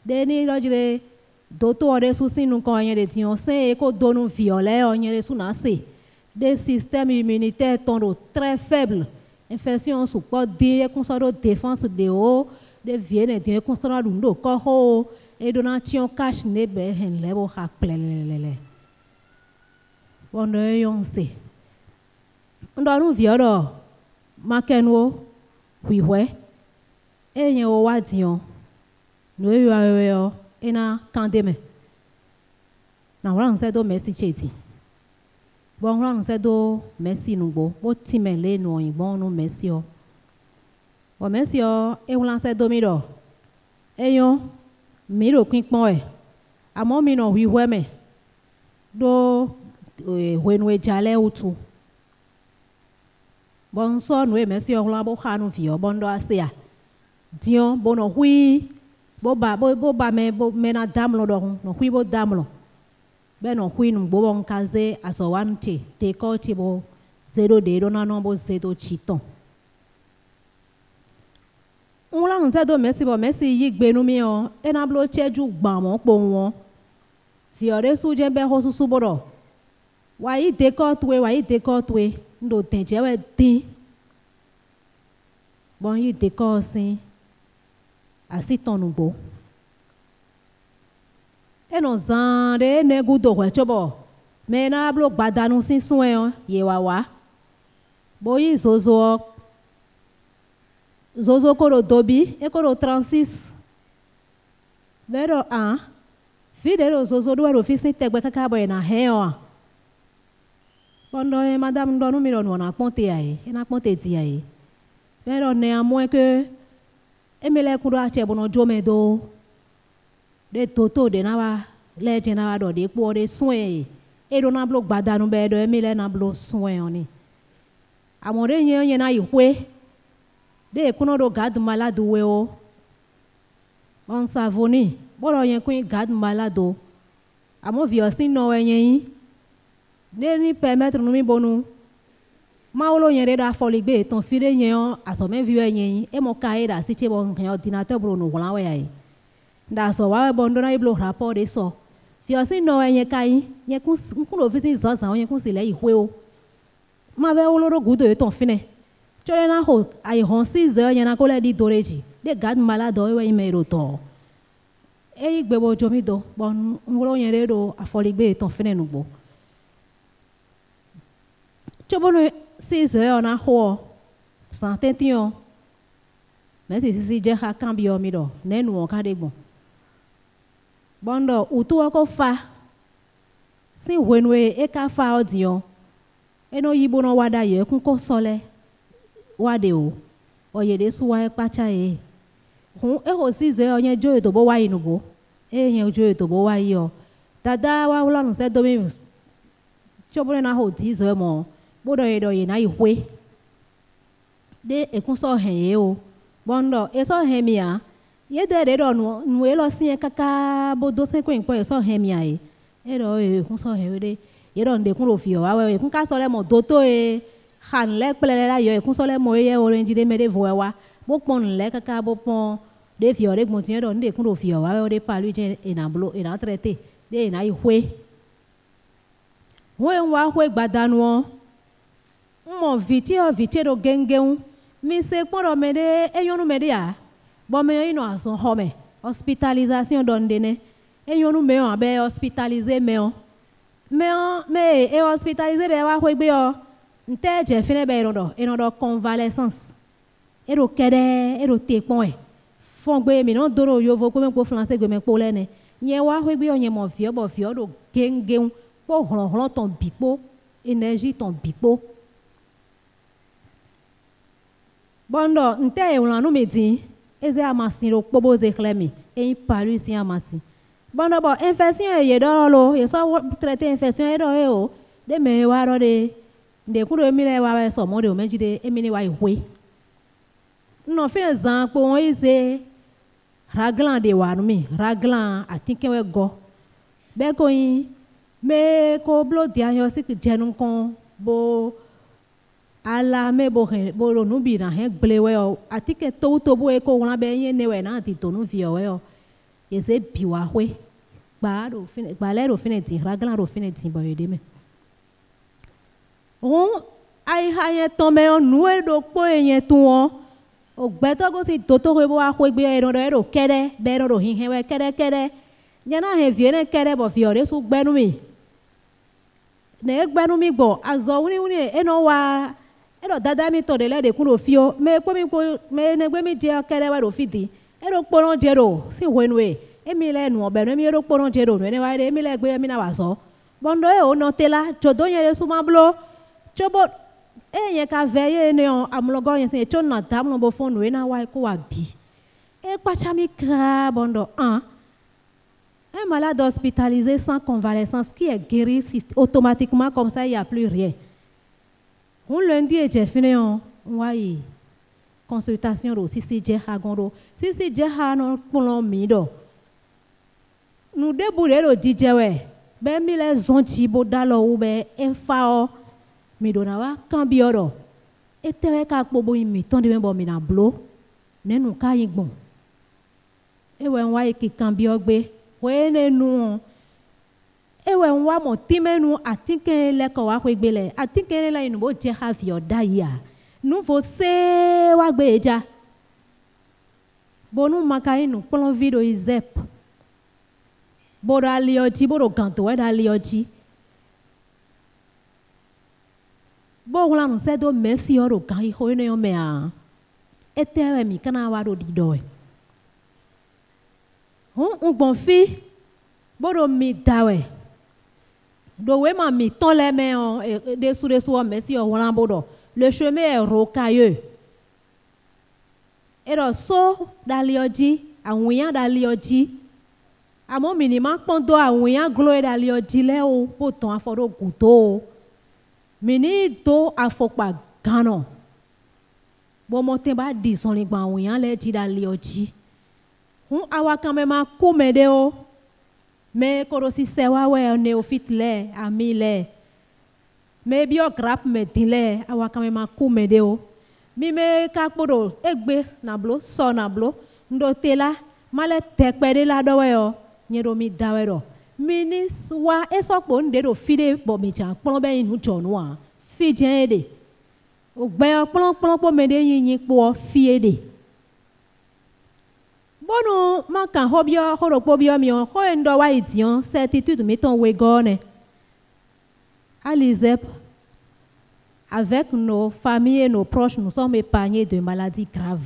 then it Doto de Susinu cogne de Tion se eco dono violet on yere sunase. Des systèmes immunitaires sont très faibles. Infection support des consoro défense de haut, de vienne de consoro dundo coho, et donation cache nebe hen lebo hack plele. Bondo yon se. Ndonu vioro, makenwo, huiwe. Yen o wadion no e wa ena kandeme na ran se do merci cheti bon ran se do merci nugo bo timele no bon no merci o o merci o e ran se do mi do eyon mi ro kin pon e amo mi no wiwe me do wenu e jale utu bon so no e merci o ran bo khanu fi o bon do asia Dion bono hui boba me na damlo do no hui bo damlo be no hui no bo bon kaze aso wante te ko ti bo 0 de do na no bo 0 chiton on la nse do merci yi gbenu mi o e na blo cheju gban mo po won fi ore su je be ho susu bodo wa yi te ko twe ndo tenje we tin bon yi te ko sin asi tonubo e no zande ne gudo we chobo me na blo gbadanu sin sun e ye wa boyi zozo ko do dobi e ko do 36 vero fidero zozo do ro fi sin tegbe kaka boy na he o bondo e madame ndonu mi no na ponte ai e na ponte ti ai vero ne amo que emele kudo ache bono jome do de toto de na wa leje na wa do de po de sun e do na blo gbadanu be do emele na blo sun e oni amore yen na ihwe de kuno do gadu maladu we o on savoni Boro yen kuin garde malade. Amo vi aussi no yen. Ne ni permettre nous mi bonu. Ma olo yen da foligbe ton file yen asome vi yen e mo kai da si che bon ordinateur bro no wala we da so wa bondo na iblo rapport de so. Vi aussi no yen kai yen kun no visi zan yen kun se le ihwe o. Ma ve olo ro gudo ton fine. Chole na ho ai hon 6 heures yen na ko le di doreji. De garde malade o we me ro to. E gbebo jomi do bon ngolo yen do afoligbe ton fine no gbo. Chobono 6 heures na ho sans tention. Mais si je ha cambio mi do nenu on ka de bon. Bondo utu ko fa. Si wenwe e ka fa odion. E no yibo no wada ye kun ko sole. Wade o. Oye de suwa e pacha e. Hun e ho 6 heures yen jo e to bo wa inu bo. E yen jo e to bo wa yo. Dada wa wala no se do mi. Chobono na ho 10 heures mo. Bodo edo ye na ihwe de e kun so hen ye o bondo e so hen mia ye de do nu e lo sin kaka bodo se ko en po e so hen mia e do e kun so hen de ye do nde kun ro fi o wa we kun ka so le mo doto e han le pele la yo e kun so le mo ye orange de me de vo wa bo pon le kaka bo pon de fi o de gbon tin do nde kun ro fi o wa we de pa lu je e na blo e na traité de na ihwe wo en wa hwe gbadanu o mo vite do gengeu mi se poro me de eyonu me de ya bo me ino aso home hospitalisation donde ne eyonu me on be hospitaliser me e hospitaliser be wa hwe gbe o nte je fine be ro do convalescence e ro kede e ro te pon e fon gbe mi no doro yo vo ko me po français gbe me po le ne yen wa hwe gbe o yen mo fio bo fio do gengeu po hron ton bipo énergie ton bipo. Bondo nte e wala no medi eze amasin ro pobo ze klemi e paru si amasin bondo bo infection e do lo e so traiter infection e do e o de me wa ro de ku do mi le wa so mo de o meji de emi ni wa ihwe no fine zan po won ize raglan de wa no mi raglan atinke we go be ko yin me ko blo diagnostic jenu kon bo ala me bo lo nu bi na he gble we o atike to bo e ko won be yen ne we na ti to nu fi o we o ye se bi wa hwe gba ro fine gba le ro fine ti raglan ro fine ti bo de me o ai ha ye to me o nu e do po yen tun o gbe to go ti to we bo wa hwe gbe e ro kere be ro hin he we kere nya na he vie ne kere bo fi o re su gbe nu mi ne gbe nu mi gbo azo wuni e no wa ero dada mi to de le de kun ro fio me ne gbe mi je kere wa ro fidi ero poron je ro si wenwe emi le nu obe no mi ero poron je ro ne wa de emi le gbe mi na wa so bondo e o no tela jodo yen su ma blo chobo e yen ka veye ne on amlogo yen se cho na tam no bo fonu e na wa ko wa bi e pacha mi kra bondo un malade hospitalisé sans convalescence qui est guéri automatiquement comme ça il n'y a plus rien. On lundi et j'ai fini en consultation si j'ai hagondo si j'ai hanon pour l'homme nous débouler le DJ ouais ben mi les zonti bodalo ou ben enfao mi donawa cambioro et te ka pobo mi ton de bon mi na blo ne nous ka yigbon e we nwa ki cambio gbe we ne nu e we nwa mo timenu atike le ko wa gbe le atike le inu bo je have your dia nu vo se wa gbe eja bonu maka inu polon video izep bodo alioji bodo ganto we da alioji bo wala no se do mesi oro kan i ho ne yo me a etewe mi kana wa do di do e un bon fi bodo mi dawe do we ma mi ton le me on de sou mesi o wala bodo le chemin est rocailleux ero so dalioji awuyan dalioji amo minima pondo awuyan glo dalioji le o poton aforo guto mini do afokpa gano bo mo te ba di son le gba awuyan le ji dalioji awa quand même kumedeo me korosi sewa we néophyte le ami le me biographe me dile awa quand même kumedeo mi me kakpodo egbe nablo so nablo ndo tela male tekpede la dowe nyedo mi dawero minis wa esokpo ndedo fide bo mi chan pon be inu jonwa fi jende ogbe pon po me de yin po fi ede bonu maka hobio horopo bio mi ho endo wa ition certitude mi ton we gone Alizep avec nos familles et nos proches nous sommes épargnés de maladies graves.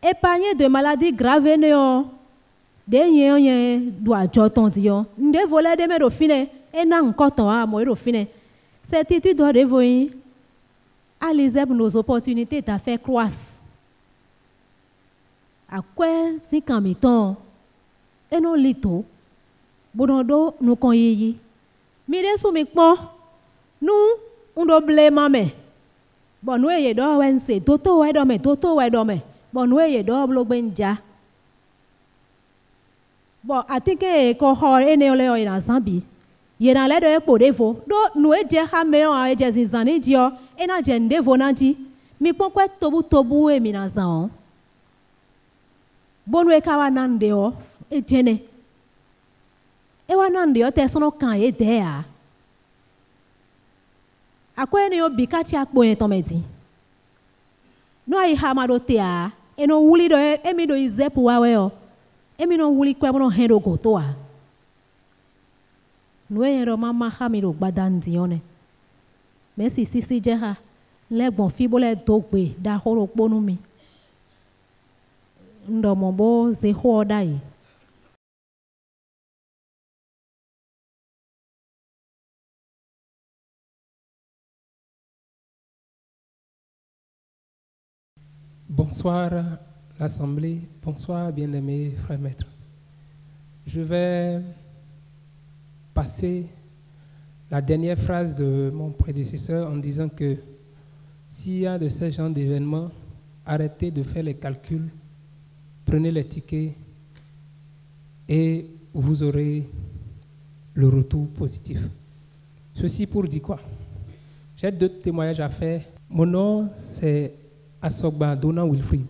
Épargnés de maladies graves néo de yen doit joton dion nde volé de me do fine et na nkoton a mo do fine certitude doit devoir Alizep nos opportunités t'a fait croissent. À quoi si kamiton et non lito bonodo nous konyi mide sou mikpo nous on do blema me bon nous ye do wense toto we do me bon nous ye do blo benja bon atike ko ho ene ole o ina sambi ye na le do e po defo do nous e je ha me o e je zinzani dio e na je ndevo na ji mikpo kwa tobu e mina zan bonu e kawa nande o e jene e wa nande o te sono kan e de a akwe ne o bikachi akpo en tomedi no ai ha ma do te a e no wuli do e mi do izepu wa we o e mi no wuli kwa no hendo go to a no e ro mama ha mi do gbadandi one merci sisi je ha legbon fi bo le dogbe da horo ponu mi ndomobo ze hodai. Bonsoir l'Assemblée, bonsoir bien-aimés frères maîtres. Je vais passer la dernière phrase de mon prédécesseur en disant que s'il y a de ces genres d'événements, arrêtez de faire les calculs, prenez les tickets et vous aurez le retour positif. Ceci pour dire quoi? J'ai 2 témoignages à faire. Mon nom, c'est Asogba Dona Wilfried.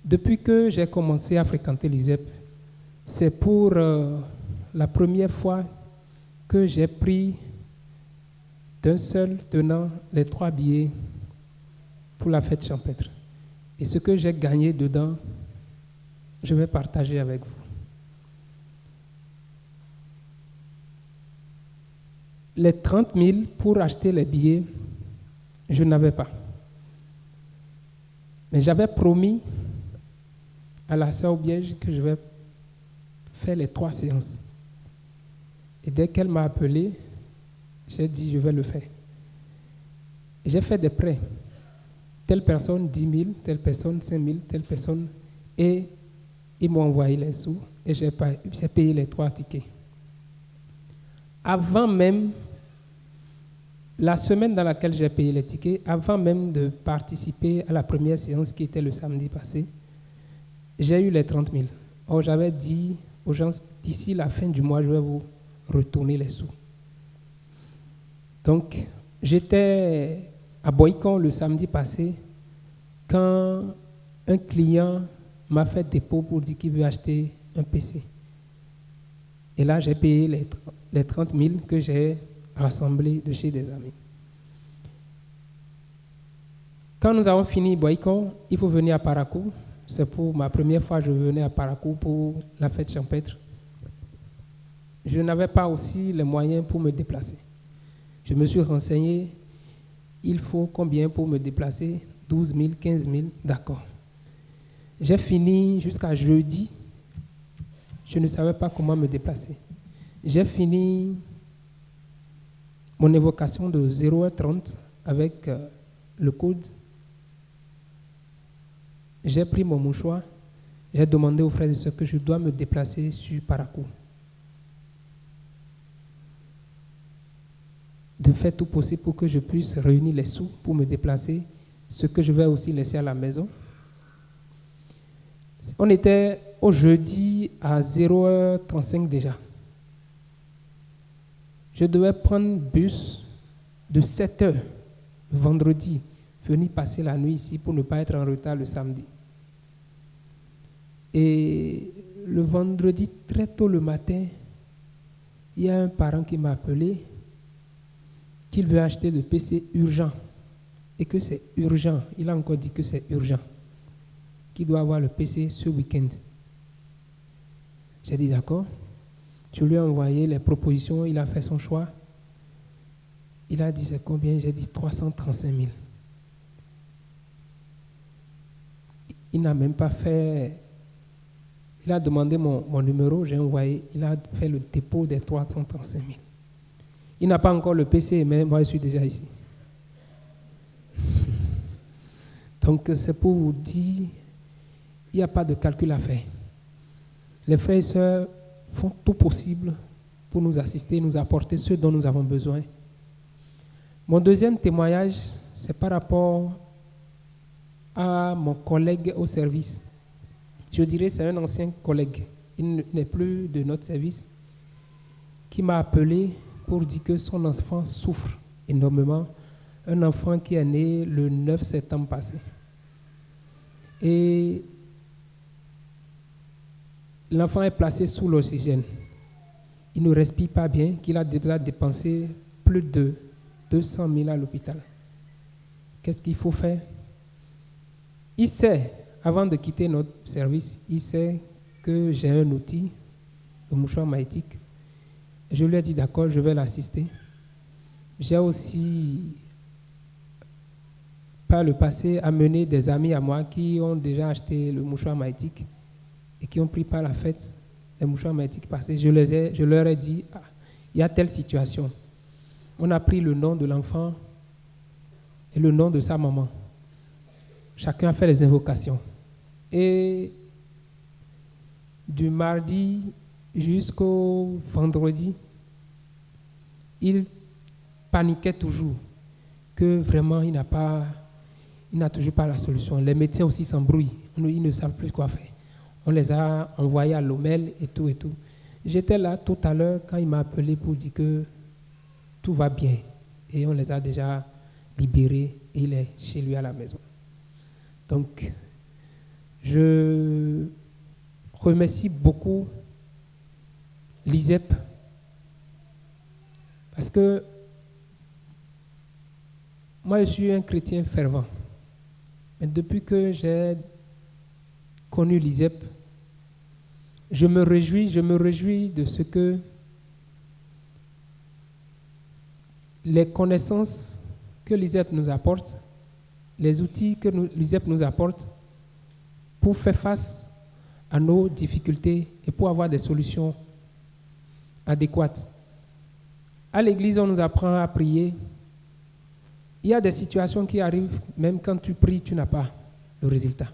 Depuis que j'ai commencé à fréquenter l'ISEP, c'est pour la première fois que j'ai pris d'un seul tenant les 3 billets pour la fête champêtre. Et ce que j'ai gagné dedans, je vais partager avec vous. Les 30 000 pour acheter les billets, je n'avais pas. Mais j'avais promis à la sœur Biège que je vais faire les 3 séances. Et dès qu'elle m'a appelé, j'ai dit je vais le faire. Et j'ai fait des prêts. Telle personne 10 000, telle personne 5 000, telle personne. Et ils m'ont envoyé les sous et j'ai payé les 3 tickets. Avant même, la semaine dans laquelle j'ai payé les tickets, avant même de participer à la première séance qui était le samedi passé, j'ai eu les 30 000. Or, j'avais dit aux gens, d'ici la fin du mois, je vais vous retourner les sous. Donc, j'étais à Boycon le samedi passé quand un client m'a fait dépôt pour dire qu'il veut acheter un PC. Et là, j'ai payé les 30 000 que j'ai rassemblés de chez des amis. Quand nous avons fini Boycon, il faut venir à Parakou. C'est pour ma première fois que je venais à Parakou pour la fête champêtre. Je n'avais pas aussi les moyens pour me déplacer. Je me suis renseigné, il faut combien pour me déplacer? 12 000, 15 000, d'accord. J'ai fini jusqu'à jeudi. Je ne savais pas comment me déplacer. J'ai fini mon évocation de 0h30 avec le code. J'ai pris mon mouchoir. J'ai demandé aux frères et sœurs que je dois me déplacer sur Parakou. De faire tout possible pour que je puisse réunir les sous pour me déplacer, ce que je vais aussi laisser à la maison. On était au jeudi à 0h35 déjà. Je devais prendre bus de 7h vendredi, venir passer la nuit ici pour ne pas être en retard le samedi. Et le vendredi, très tôt le matin, il y a un parent qui m'a appelé qu'il veut acheter le PC urgent et que c'est urgent. Il a encore dit que c'est urgent, qu'il doit avoir le PC ce week-end. J'ai dit d'accord. Je lui ai envoyé les propositions, il a fait son choix. Il a dit c'est combien? J'ai dit 335 000. Il n'a même pas fait... Il a demandé mon numéro, j'ai envoyé, il a fait le dépôt des 335 000. Il n'a pas encore le PC, mais moi je suis déjà ici. Donc c'est pour vous dire, il n'y a pas de calcul à faire. Les frères et sœurs font tout possible pour nous assister, nous apporter ce dont nous avons besoin. Mon deuxième témoignage, c'est par rapport à mon collègue au service. Je dirais c'est un ancien collègue, il n'est plus de notre service, qui m'a appelé pour dire que son enfant souffre énormément. Un enfant qui est né le 9 septembre passé. Et l'enfant est placé sous l'oxygène. Il ne respire pas bien, qu'il a déjà dépensé plus de 200 000 à l'hôpital. Qu'est-ce qu'il faut faire? Il sait, avant de quitter notre service, il sait que j'ai un outil, le mouchoir magnétique. Je lui ai dit d'accord, je vais l'assister. J'ai aussi, par le passé, amené des amis à moi qui ont déjà acheté le mouchoir magnétique et qui ont pris par la fête les mouchoirs magnétiques passés. Je leur ai dit, ah, il y a telle situation. On a pris le nom de l'enfant et le nom de sa maman. Chacun a fait les invocations. Et du mardi jusqu'au vendredi, il paniquait toujours que vraiment il n'a toujours pas la solution. Les médecins aussi s'embrouillent, ils ne savent plus quoi faire. On les a envoyés à l'OMEL et tout et tout. J'étais là tout à l'heure quand il m'a appelé pour dire que tout va bien et on les a déjà libérés et il est chez lui à la maison. Donc, je remercie beaucoup l'ISEP parce que moi, je suis un chrétien fervent. Mais depuis que j'ai connu l'ISEP, je me réjouis de ce que les connaissances que l'ISEP nous apporte, les outils que l'ISEP nous apporte pour faire face à nos difficultés et pour avoir des solutions adéquates. À l'église, on nous apprend à prier. Il y a des situations qui arrivent, même quand tu pries, tu n'as pas le résultat.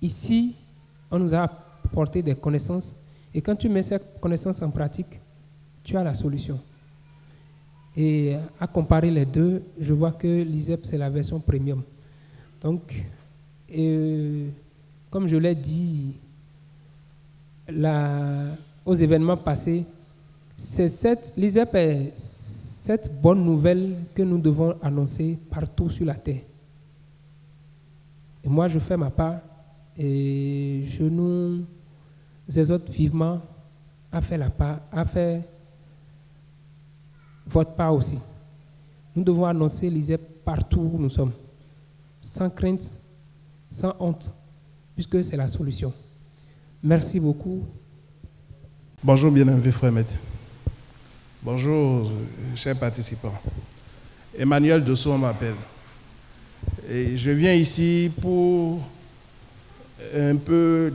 Ici, on nous a apporté des connaissances et quand tu mets ces connaissances en pratique, tu as la solution. Et à comparer les deux, je vois que l'ISEP, c'est la version premium. Donc, comme je l'ai dit aux événements passés, l'ISEP est cette bonne nouvelle que nous devons annoncer partout sur la terre. Et moi, je fais ma part et je nous exhorte vivement à faire la part, à faire votre part aussi. Nous devons annoncer l'ISEP partout où nous sommes, sans crainte, sans honte, puisque c'est la solution. Merci beaucoup. Bonjour bien-aimés frères maîtres. Bonjour chers participants. Emmanuel Dessau m'appelle. Et je viens ici pour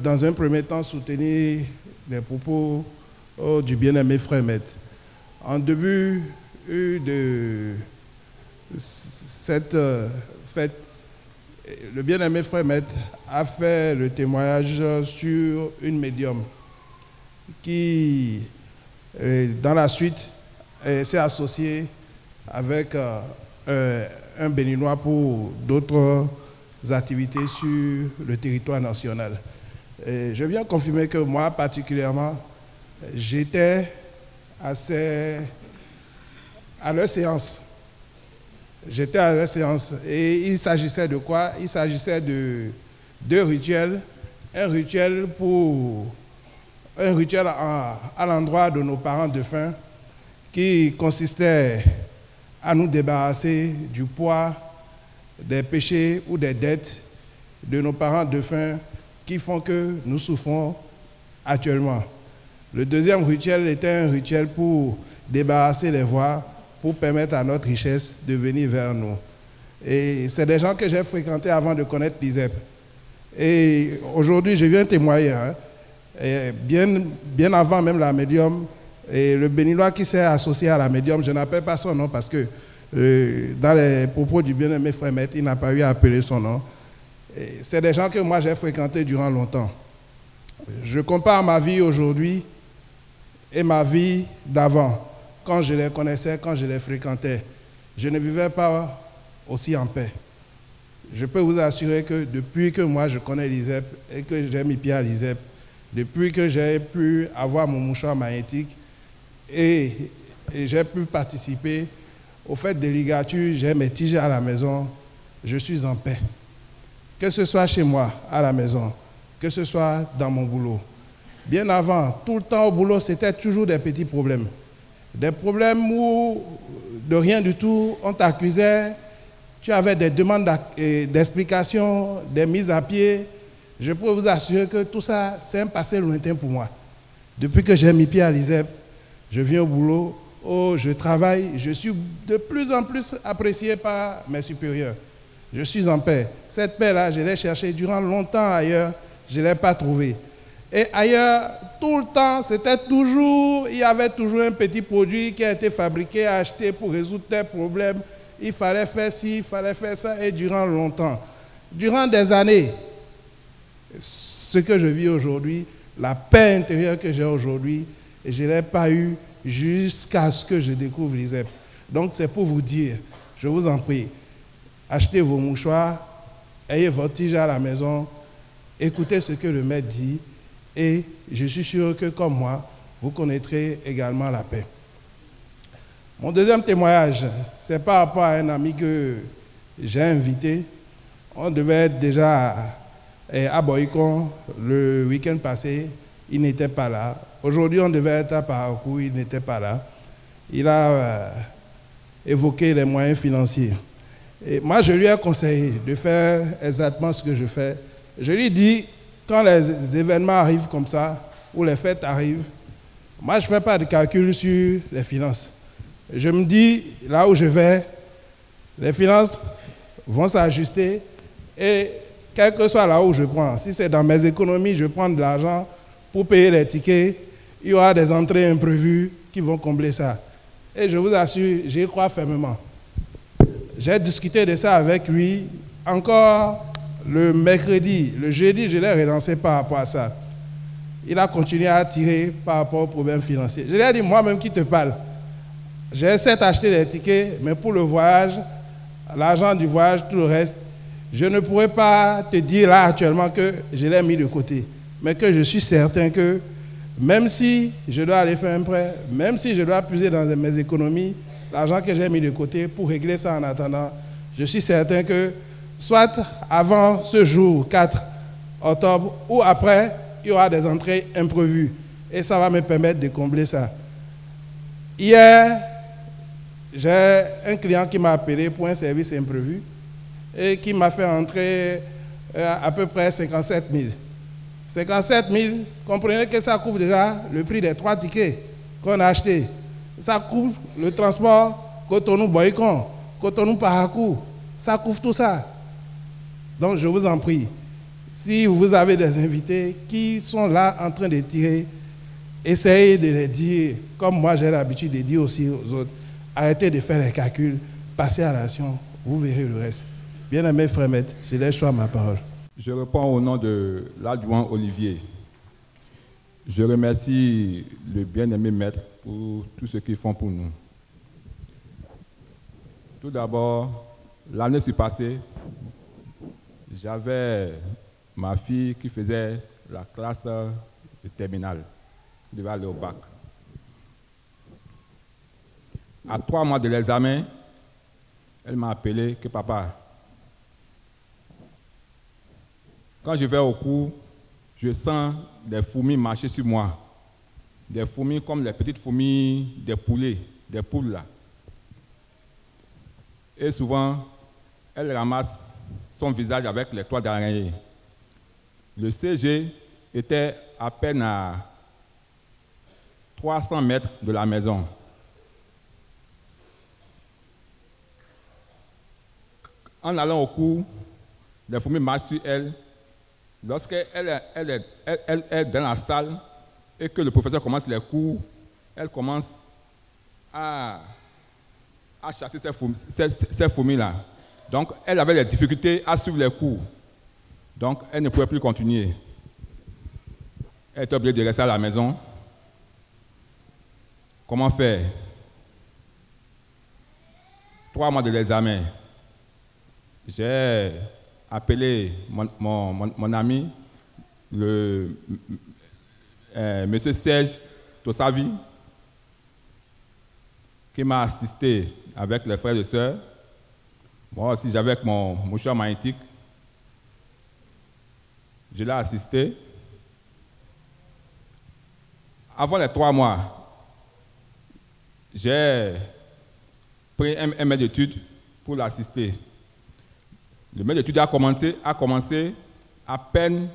dans un premier temps, soutenir les propos du bien-aimé frère maître. En début de cette fête, le bien-aimé frère maître a fait le témoignage sur une médium qui, dans la suite, s'est associée avec un Béninois pour d'autres activités sur le territoire national. Et je viens confirmer que moi, particulièrement, j'étais à leur séance. J'étais à leur séance. Et il s'agissait de quoi? Il s'agissait de deux rituels. Un rituel à l'endroit de nos parents défunts qui consistait à nous débarrasser du poids des péchés ou des dettes de nos parents défunts qui font que nous souffrons actuellement. Le deuxième rituel était un rituel pour débarrasser les voies, pour permettre à notre richesse de venir vers nous. Et c'est des gens que j'ai fréquentés avant de connaître l'ISEP. Et aujourd'hui, je viens témoigner. Et bien avant même la médium, et le béninois qui s'est associé à la médium, je n'appelle pas son nom parce que dans les propos du bien-aimé frère Maître, il n'a pas eu à appeler son nom. C'est des gens que moi j'ai fréquentés durant longtemps. Je compare ma vie aujourd'hui et ma vie d'avant, quand je les connaissais, quand je les fréquentais. Je ne vivais pas aussi en paix. Je peux vous assurer que depuis que moi je connais l'ISEP et que j'ai mis pied à l'ISEP, depuis que j'ai pu avoir mon mouchoir magnétique et j'ai pu participer au fait des ligatures, j'ai mes tiges à la maison, je suis en paix. Que ce soit chez moi, à la maison, que ce soit dans mon boulot. Bien avant, tout le temps au boulot, c'était toujours des petits problèmes. Des problèmes où, de rien du tout, on t'accusait, tu avais des demandes d'explications, des mises à pied. Je peux vous assurer que tout ça, c'est un passé lointain pour moi. Depuis que j'ai mis pied à l'ISEP, je viens au boulot, je travaille, je suis de plus en plus apprécié par mes supérieurs. Je suis en paix. Cette paix-là, je l'ai cherchée durant longtemps ailleurs, je ne l'ai pas trouvée. Et ailleurs, tout le temps, il y avait toujours un petit produit qui a été fabriqué, acheté pour résoudre tes problèmes. Il fallait faire ci, il fallait faire ça, et durant longtemps. Durant des années, ce que je vis aujourd'hui, la paix intérieure que j'ai aujourd'hui, je ne l'ai pas eu jusqu'à ce que je découvre l'ISEP. Donc c'est pour vous dire, je vous en prie, achetez vos mouchoirs, ayez votre tige à la maison, écoutez ce que le maître dit, et je suis sûr que comme moi, vous connaîtrez également la paix. Mon deuxième témoignage, c'est par rapport à un ami que j'ai invité. On devait être déjà à Boycon le week-end passé, il n'était pas là. Aujourd'hui, on devait être à Parakou, il n'était pas là. Il a évoqué les moyens financiers. Et moi, je lui ai conseillé de faire exactement ce que je fais. Je lui dis, quand les événements arrivent comme ça, ou les fêtes arrivent, moi, je ne fais pas de calcul sur les finances. Je me dis, là où je vais, les finances vont s'ajuster et quel que soit là où je prends, si c'est dans mes économies, je prends de l'argent pour payer les tickets, il y aura des entrées imprévues qui vont combler ça. Et je vous assure, j'y crois fermement. J'ai discuté de ça avec lui encore le mercredi. Le jeudi, je l'ai relancé par rapport à ça. Il a continué à tirer par rapport aux problèmes financiers. Je lui ai dit, moi-même qui te parle, j'ai certes acheté les tickets, mais pour le voyage, l'argent du voyage, tout le reste, je ne pourrais pas te dire là actuellement que je l'ai mis de côté. Mais que je suis certain que même si je dois aller faire un prêt, même si je dois puiser dans mes économies, l'argent que j'ai mis de côté pour régler ça en attendant, je suis certain que soit avant ce jour 4 octobre ou après, il y aura des entrées imprévues. Et ça va me permettre de combler ça. Hier, j'ai un client qui m'a appelé pour un service imprévu et qui m'a fait entrer à peu près 57 000. 57 000, comprenez que ça couvre déjà le prix des 3 tickets qu'on a achetés. Ça couvre le transport Cotonou-Boycon, Cotonou-Parakou. Ça couvre tout ça. Donc je vous en prie, si vous avez des invités qui sont là en train de tirer, essayez de les dire, comme moi j'ai l'habitude de dire aussi aux autres, arrêtez de faire les calculs, passez à l'action, vous verrez le reste. Bien-aimé frère Maître, je laisse choix ma parole. Je réponds au nom de l'adjoint Olivier. Je remercie le bien-aimé Maître pour tout ce qu'ils font pour nous. Tout d'abord, l'année passée, j'avais ma fille qui faisait la classe de terminale. Il devait aller au bac. À 3 mois de l'examen, elle m'a appelé que papa, quand je vais au cours, je sens des fourmis marcher sur moi. Des fourmis comme les petites fourmis des poulets, des poules là. Et souvent, elle ramasse son visage avec les toiles d'araignée. Le CG était à peine à 300 mètres de la maison. En allant au cours, les fourmis marchent sur elle. Lorsqu'elle est dans la salle et que le professeur commence les cours, elle commence à chasser ces fourmis-là. Donc, elle avait des difficultés à suivre les cours. Donc, elle ne pouvait plus continuer. Elle était obligée de rester à la maison. Comment faire? 3 mois de l'examen. J'ai appelé mon ami, monsieur Serge Tossavi, qui m'a assisté avec les frères et sœurs. Moi aussi, j'avais avec mon mouchoir magnétique. Je l'ai assisté. Avant les 3 mois, j'ai pris un maître d'études pour l'assister. Le maître d'études a commencé à peine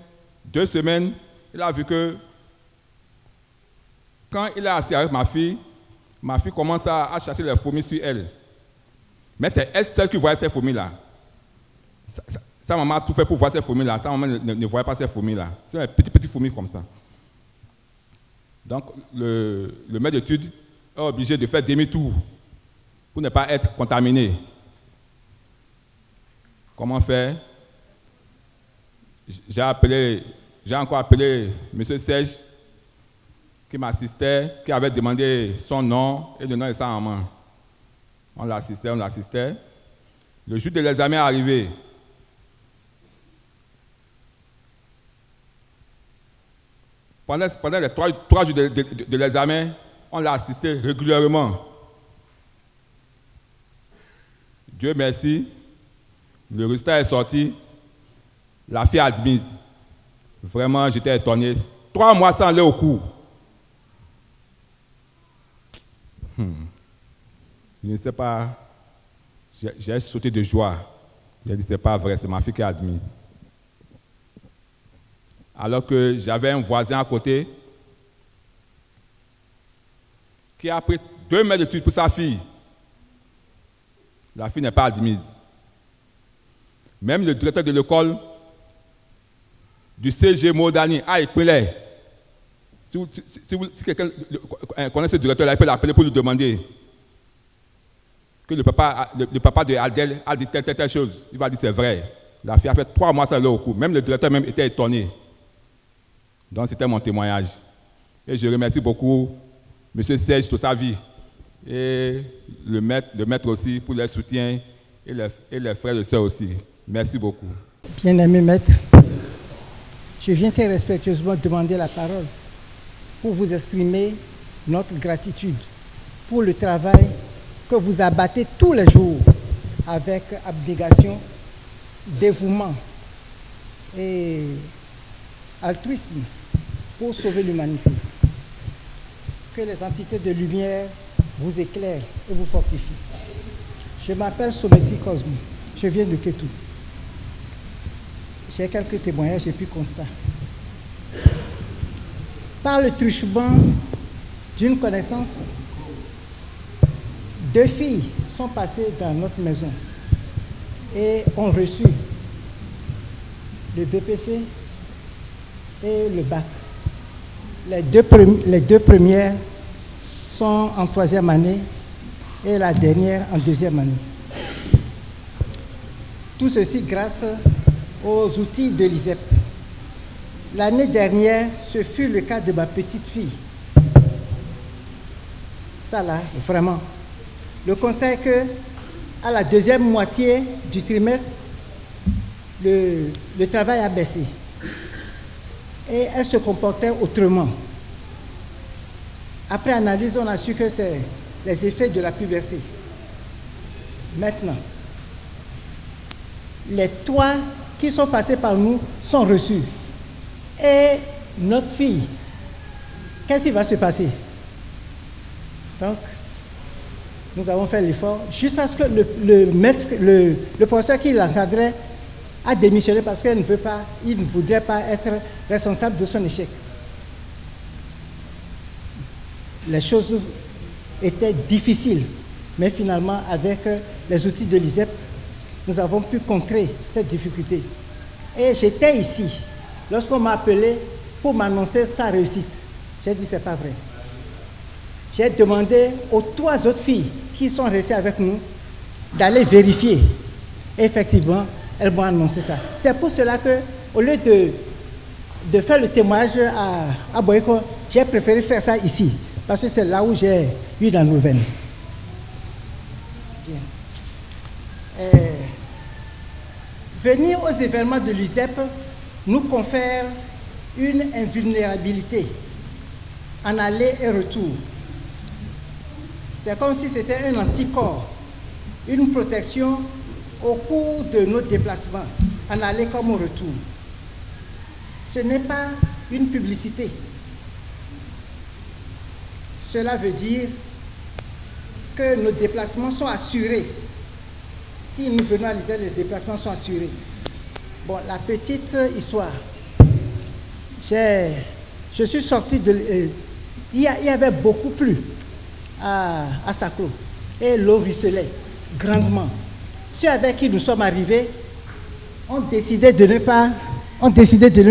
2 semaines. Il a vu que quand il est assis avec ma fille commence à chasser les fourmis sur elle. Mais c'est elle seule qui voyait ces fourmis-là. Sa maman a tout fait pour voir ces fourmis-là. Sa maman ne voyait pas ces fourmis-là. C'est des petites fourmis comme ça. Donc, le maître d'études est obligé de faire demi-tour pour ne pas être contaminé. Comment faire? J'ai encore appelé M. Serge, qui m'assistait, qui avait demandé son nom et le nom de sa maman. On l'assistait. Le jour de l'examen est arrivé. Pendant les 3 jours de l'examen, on l'a assisté régulièrement. Dieu merci, le résultat est sorti. La fille admise. Vraiment, j'étais étonné. 3 mois sans aller au cours. Je ne sais pas. J'ai sauté de joie. J'ai dit, c'est pas vrai, c'est ma fille qui est admise. Alors que j'avais un voisin à côté qui a pris 2 mètres d'études pour sa fille. La fille n'est pas admise. Même le directeur de l'école du CG Modani a écrit. Si quelqu'un connaît ce directeur-là, il peut l'appeler pour lui demander que le papa de Adèle a dit telle chose. Il va dire c'est vrai. La fille a fait 3 mois sans aller au cours. Même le directeur même était étonné. Donc c'était mon témoignage. Et je remercie beaucoup M. Serge Tossavi et le maître aussi pour leur soutien et les frères et sœurs aussi. Merci beaucoup. Bien-aimé maître, je viens très respectueusement demander la parole pour vous exprimer notre gratitude pour le travail que vous abattez tous les jours avec abnégation, dévouement et altruisme pour sauver l'humanité. Que les entités de lumière vous éclairent et vous fortifient. Je m'appelle Somessi Cosmo, je viens de Kétou. J'ai quelques témoignages et puis constats. Par le truchement d'une connaissance, 2 filles sont passées dans notre maison et ont reçu le BPC et le bac. Les deux premières sont en 3e année et la dernière en 2e année. Tout ceci grâce aux outils de l'ISEP. L'année dernière, ce fut le cas de ma petite fille. Ça là, vraiment. Le constat est que à la 2e moitié du trimestre, le travail a baissé. Et elle se comportait autrement. Après analyse, on a su que c'est les effets de la puberté. Maintenant, les toits qui sont passés par nous sont reçus. Et notre fille, qu'est-ce qui va se passer? Donc, nous avons fait l'effort jusqu'à ce que le professeur qui l'encadrait a démissionné parce qu'il ne voudrait pas être responsable de son échec. Les choses étaient difficiles, mais finalement, avec les outils de l'ISEP, nous avons pu contrer cette difficulté. Et j'étais ici lorsqu'on m'a appelé pour m'annoncer sa réussite. J'ai dit, c'est pas vrai. J'ai demandé aux 3 autres filles qui sont restées avec nous d'aller vérifier. Et effectivement, elles m'ont annoncé ça. C'est pour cela que, au lieu de faire le témoignage à Boyko, j'ai préféré faire ça ici, parce que c'est là où j'ai eu la nouvelle. Bien. Venir aux événements de l'USEP nous confère une invulnérabilité en aller et retour. C'est comme si c'était un anticorps, une protection au cours de nos déplacements, en aller comme au retour. Ce n'est pas une publicité. Cela veut dire que nos déplacements sont assurés. Si nous venons à l'ISEP, les déplacements sont assurés. Bon, la petite histoire. Je suis sorti de... il y avait beaucoup plu à Saclo. Et l'eau ruisselait grandement. Ceux avec qui nous sommes arrivés ont décidé de ne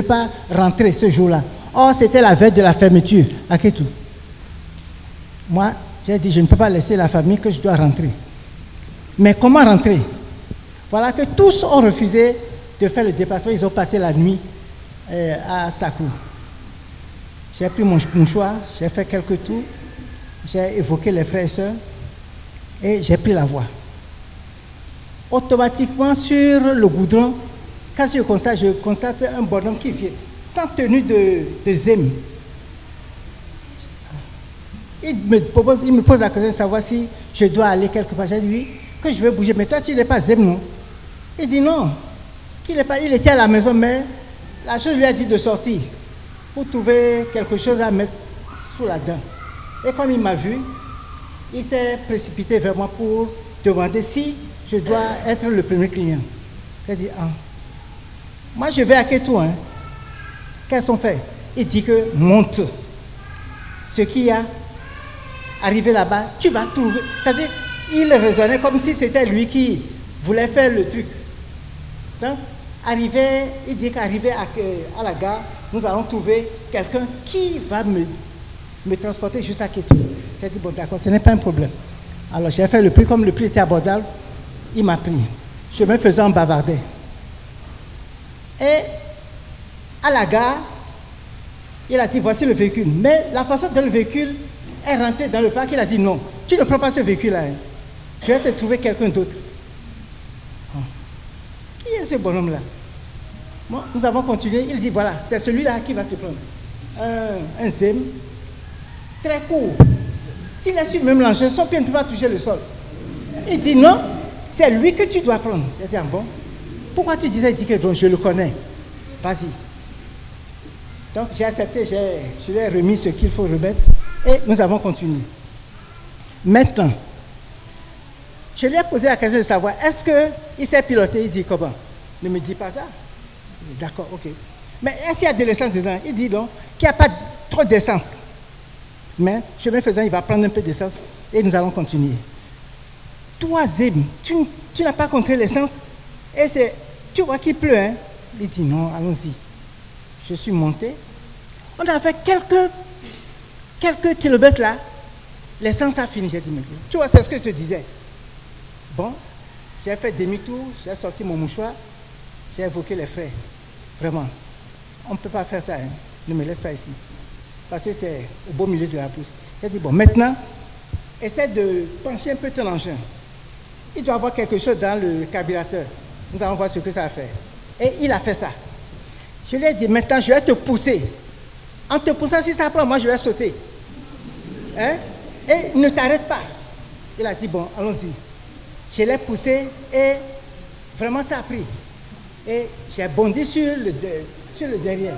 pas rentrer ce jour-là. Or, c'était la veille de la fermeture à Kétou. Moi, j'ai dit, je ne peux pas laisser la famille, que je dois rentrer. Mais comment rentrer? Voilà que tous ont refusé de faire le déplacement. Ils ont passé la nuit à Sakou. J'ai pris mon choix, j'ai fait quelques tours, j'ai évoqué les frères et sœurs et j'ai pris la voie. Automatiquement, sur le goudron, quand je constate un bonhomme qui vient sans tenue de zème. Il me pose la question de savoir si je dois aller quelque part. J'ai dit oui, que je vais bouger. Mais toi, tu n'es pas zème, non? Il dit non, il était à la maison, mais la chose lui a dit de sortir pour trouver quelque chose à mettre sous la dent. Et comme il m'a vu, il s'est précipité vers moi pour demander si je dois être le premier client. J'ai dit, ah, moi je vais à Kétou, hein. Qu'est-ce qu'on fait? Il dit que monte. Ce qui a arrivé là-bas, tu vas trouver. C'est-à-dire, il raisonnait comme si c'était lui qui voulait faire le truc. Donc, il dit qu'arrivé à la gare, nous allons trouver quelqu'un qui va me transporter jusqu'à Kétou. J'ai dit, bon d'accord, ce n'est pas un problème. Alors j'ai fait le prix, comme le prix était abordable, il m'a pris. Je me faisais en bavarder. Et à la gare, il a dit, voici le véhicule. Mais la façon dont le véhicule est rentré dans le parc, il a dit, non, tu ne prends pas ce véhicule-là. Hein. Je vais te trouver quelqu'un d'autre. Qui est ce bonhomme-là? Bon, nous avons continué. Il dit, voilà, c'est celui-là qui va te prendre. Un zème, très court. S'il est sur même l'engin, son pied ne peut pas toucher le sol. Il dit, non, c'est lui que tu dois prendre. J'ai dit, ah bon? Pourquoi tu disais? Il dit que je le connais. Vas-y. Donc j'ai accepté, je lui ai remis ce qu'il faut remettre et nous avons continué. Maintenant, je lui ai posé la question de savoir, est-ce qu'il s'est piloté? Il dit, comment? Ne me dis pas ça. D'accord, ok. Mais est-ce qu'il y a de l'essence dedans? Il dit non, qu'il n'y a pas trop d'essence. Mais chemin faisant, il va prendre un peu d'essence et nous allons continuer. Toi, Zeb, tu n'as pas compté l'essence et tu vois qu'il pleut, hein? Il dit non, allons-y. Je suis monté. On a fait quelques kilomètres là. L'essence a fini. J'ai dit, mais tu vois, c'est ce que je te disais. Bon, j'ai fait demi-tour, j'ai sorti mon mouchoir, j'ai évoqué les frères. Vraiment, on ne peut pas faire ça. Hein. Ne me laisse pas ici. Parce que c'est au beau milieu de la pousse. J'ai dit, bon, maintenant, essaie de pencher un peu ton engin. Il doit y avoir quelque chose dans le carburateur. Nous allons voir ce que ça va faire. Et il a fait ça. Je lui ai dit, maintenant je vais te pousser. En te poussant, si ça prend, moi je vais sauter. Hein? Et ne t'arrête pas. Il a dit, bon, allons-y. Je l'ai poussé et vraiment ça a pris. Et j'ai bondi sur le derrière.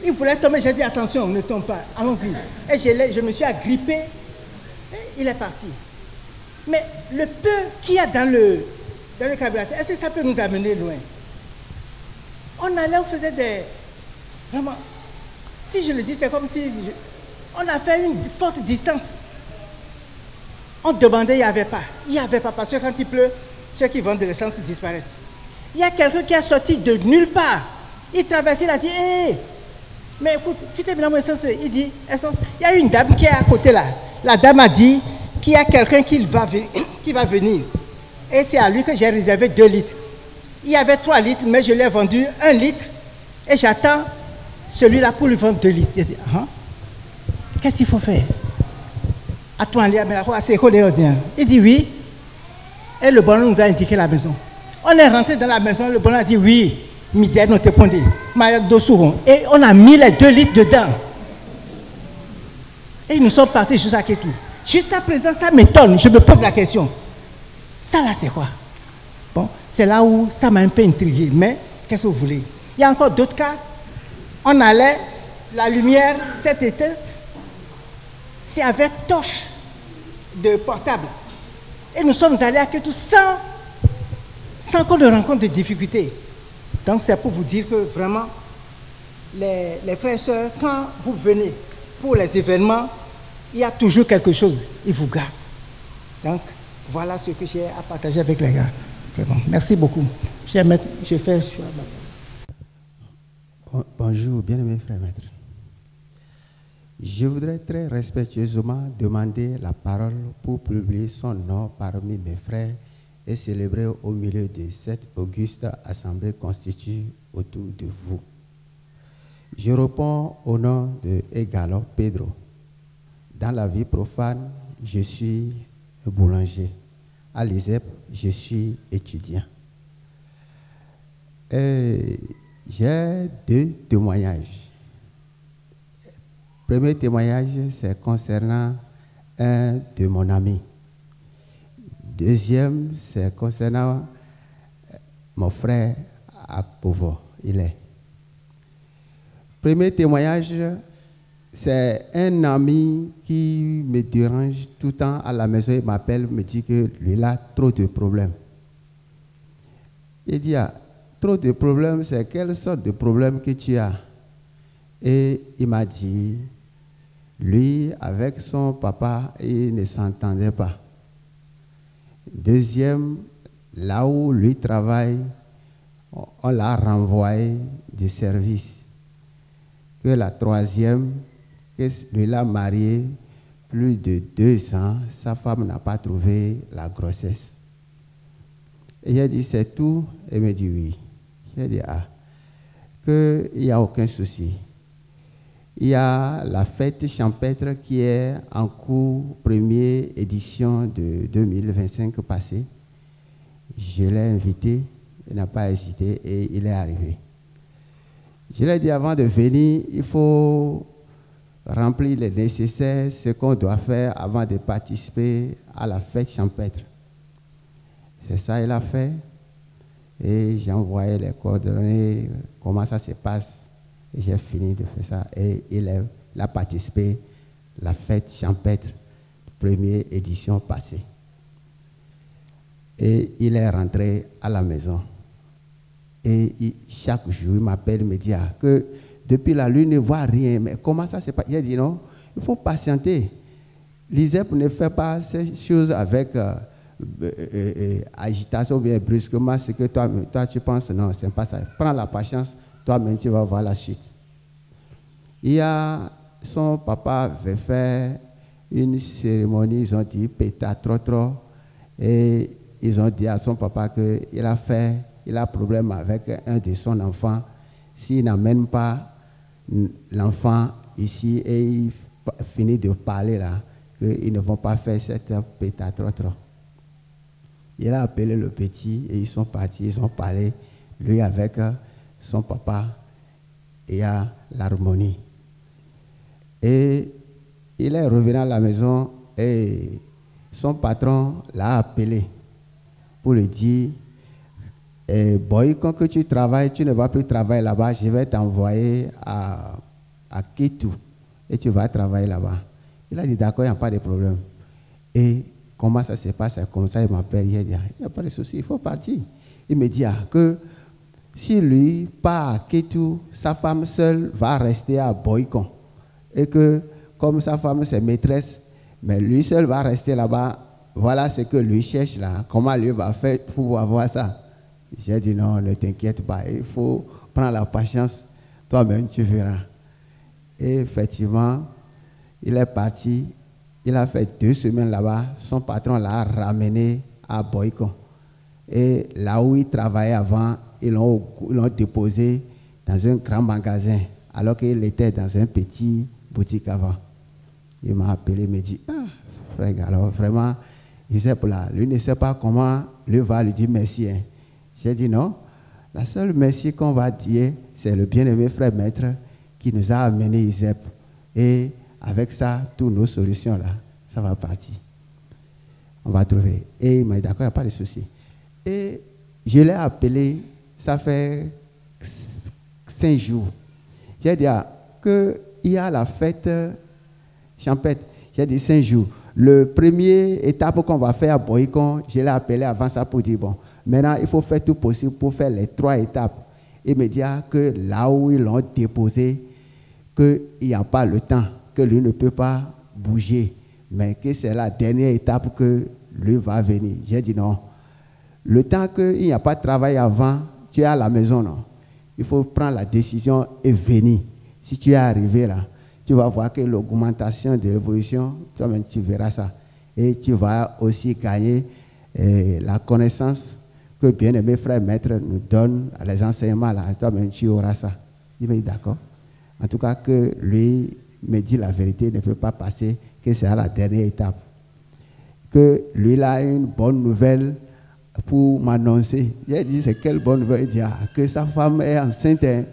Il voulait tomber, j'ai dit, attention, ne tombe pas, allons-y. Et je me suis agrippé et il est parti. Mais le peu qu'il y a dans le carburateur, est-ce que ça peut nous amener loin? On allait, on faisait des... Vraiment, si je le dis, c'est comme si... On a fait une forte distance. On demandait, il n'y avait pas. Il n'y avait pas, parce que quand il pleut, ceux qui vendent de l'essence disparaissent. Il y a quelqu'un qui est sorti de nulle part. Il traversait, il a dit, hé, mais écoute, essence. Il dit, essence. Il y a une dame qui est à côté là. La dame a dit qu'il y a quelqu'un qui va venir. Et c'est à lui que j'ai réservé 2 litres. Il y avait 3 litres, mais je lui ai vendu 1 litre. Et j'attends celui-là pour lui vendre 2 litres. Il dit, qu'est-ce qu'il faut faire? Il dit oui. Et le bonhomme nous a indiqué la maison. On est rentré dans la maison, le bonhomme a dit oui. Et on a mis les 2 litres dedans. Et nous sommes partis jusqu'à Kétou. Jusqu'à présent, ça m'étonne. Je me pose la question. Ça là, c'est quoi? Bon, c'est là où ça m'a un peu intrigué. Mais, qu'est-ce que vous voulez? Il y a encore d'autres cas. On allait, la lumière s'est éteinte. C'est avec torche de portable. Et nous sommes allés à Kétou sans qu'on ne rencontre de difficultés. Donc c'est pour vous dire que vraiment, les frères et sœurs, quand vous venez pour les événements, il y a toujours quelque chose, ils vous gardent. Donc voilà ce que j'ai à partager avec les gars. Vraiment. Merci beaucoup. Je fais sur Bonjour, bien-aimés frères et maîtres. Je voudrais très respectueusement demander la parole pour publier son nom parmi mes frères et célébrer au milieu de cette auguste assemblée constituée autour de vous. Je réponds au nom de Egalo Pedro. Dans la vie profane, je suis boulanger. À l'ISEP, je suis étudiant. J'ai 2 témoignages. Premier témoignage, c'est concernant un de mon ami. Deuxième, c'est concernant mon frère Akpovo. Il est. Premier témoignage, c'est un ami qui me dérange tout le temps à la maison. Il m'appelle, me dit que lui, il a trop de problèmes. Il dit, trop de problèmes, c'est quelle sorte de problème que tu as? Et il m'a dit, lui, avec son papa, il ne s'entendait pas. Deuxième, là où lui travaille, on l'a renvoyé du service. Que la troisième, lui l'a marié plus de 2 ans, sa femme n'a pas trouvé la grossesse. Et il a dit, c'est tout? Elle me dit oui. J'ai dit, qu'il n'y a aucun souci. Il y a la fête champêtre qui est en cours, première édition de 2025 passée. Je l'ai invité, il n'a pas hésité et il est arrivé. Je lui ai dit avant de venir, il faut remplir les nécessaires, ce qu'on doit faire avant de participer à la fête champêtre. C'est ça qu'il a fait et j'ai envoyé les coordonnées, comment ça se passe. Et j'ai fini de faire ça et il a participé à la fête champêtre, première édition passée. Et il est rentré à la maison. Et chaque jour, il m'appelle, il me dit que depuis la lune, il ne voit rien. Mais comment ça se passe? Il a dit non, il faut patienter. L'ISEP ne fait pas ces choses avec agitation bien brusquement. Ce que toi tu penses, non, ce n'est pas ça. Prends la patience. Toi-même, tu vas voir la suite. Son papa avait fait une cérémonie, ils ont dit péta trop trop. Et ils ont dit à son papa qu'il a problème avec un de son enfant. S'il n'amène pas l'enfant ici et il finit de parler là, qu'ils ne vont pas faire cette péta trop trop. Il a appelé le petit et ils sont partis, ils ont parlé, lui avec son papa, il y a l'harmonie. Et il est revenu à la maison et son patron l'a appelé pour lui dire, boy, quand que tu travailles, tu ne vas plus travailler là-bas, je vais t'envoyer à Kétou et tu vas travailler là-bas. Il a dit d'accord, il n'y a pas de problème. Et comment ça se passe? Comme ça, il m'appelle, il a dit, il n'y a pas de souci, il faut partir. Il me dit que si lui part à Kétou, sa femme seule va rester à Boycon. Et que comme sa femme c'est maîtresse, mais lui seul va rester là-bas. Voilà ce que lui cherche là. Comment lui va faire pour avoir ça? J'ai dit non, ne t'inquiète pas, il faut prendre la patience, toi-même tu verras. Et effectivement, il est parti, il a fait 2 semaines là-bas, son patron l'a ramené à Boycon. Et là où il travaillait avant, ils l'ont déposé dans un grand magasin, alors qu'il était dans un petit boutique avant. Il m'a appelé, il m'a dit, ah, frère, alors vraiment, il sait pour là, lui ne sait pas comment lui va lui dire merci. Hein. J'ai dit non, la seule merci qu'on va dire, c'est le bien-aimé frère maître qui nous a amené ISEP. Et avec ça, toutes nos solutions là, ça va partir. On va trouver. Et il m'a dit d'accord, il n'y a pas de souci. Et je l'ai appelé, ça fait 5 jours. J'ai dit qu'il y a la fête champêtre. J'ai dit 5 jours. Le premier étape qu'on va faire à Boycon, je l'ai appelé avant ça pour dire bon, maintenant il faut faire tout possible pour faire les 3 étapes. Il me dit que là où ils l'ont déposé, qu'il n'y a pas le temps, que lui ne peut pas bouger, mais que c'est la dernière étape que lui va venir. J'ai dit non. Le temps qu'il n'y a pas de travail avant, tu es à la maison, non. Il faut prendre la décision et venir. Si tu es arrivé là, tu vas voir que l'augmentation de l'évolution, toi-même tu verras ça. Et tu vas aussi gagner la connaissance que bien-aimé frère maître nous donne à les enseignements là. Toi-même tu auras ça. Il me dit d'accord. En tout cas que lui me dit la vérité, ne peut pas passer, que c'est à la dernière étape. Que lui il a une bonne nouvelle pour m'annoncer. J'ai dit c'est quelle bonne nouvelle? Il dit que sa femme est enceinte, hein,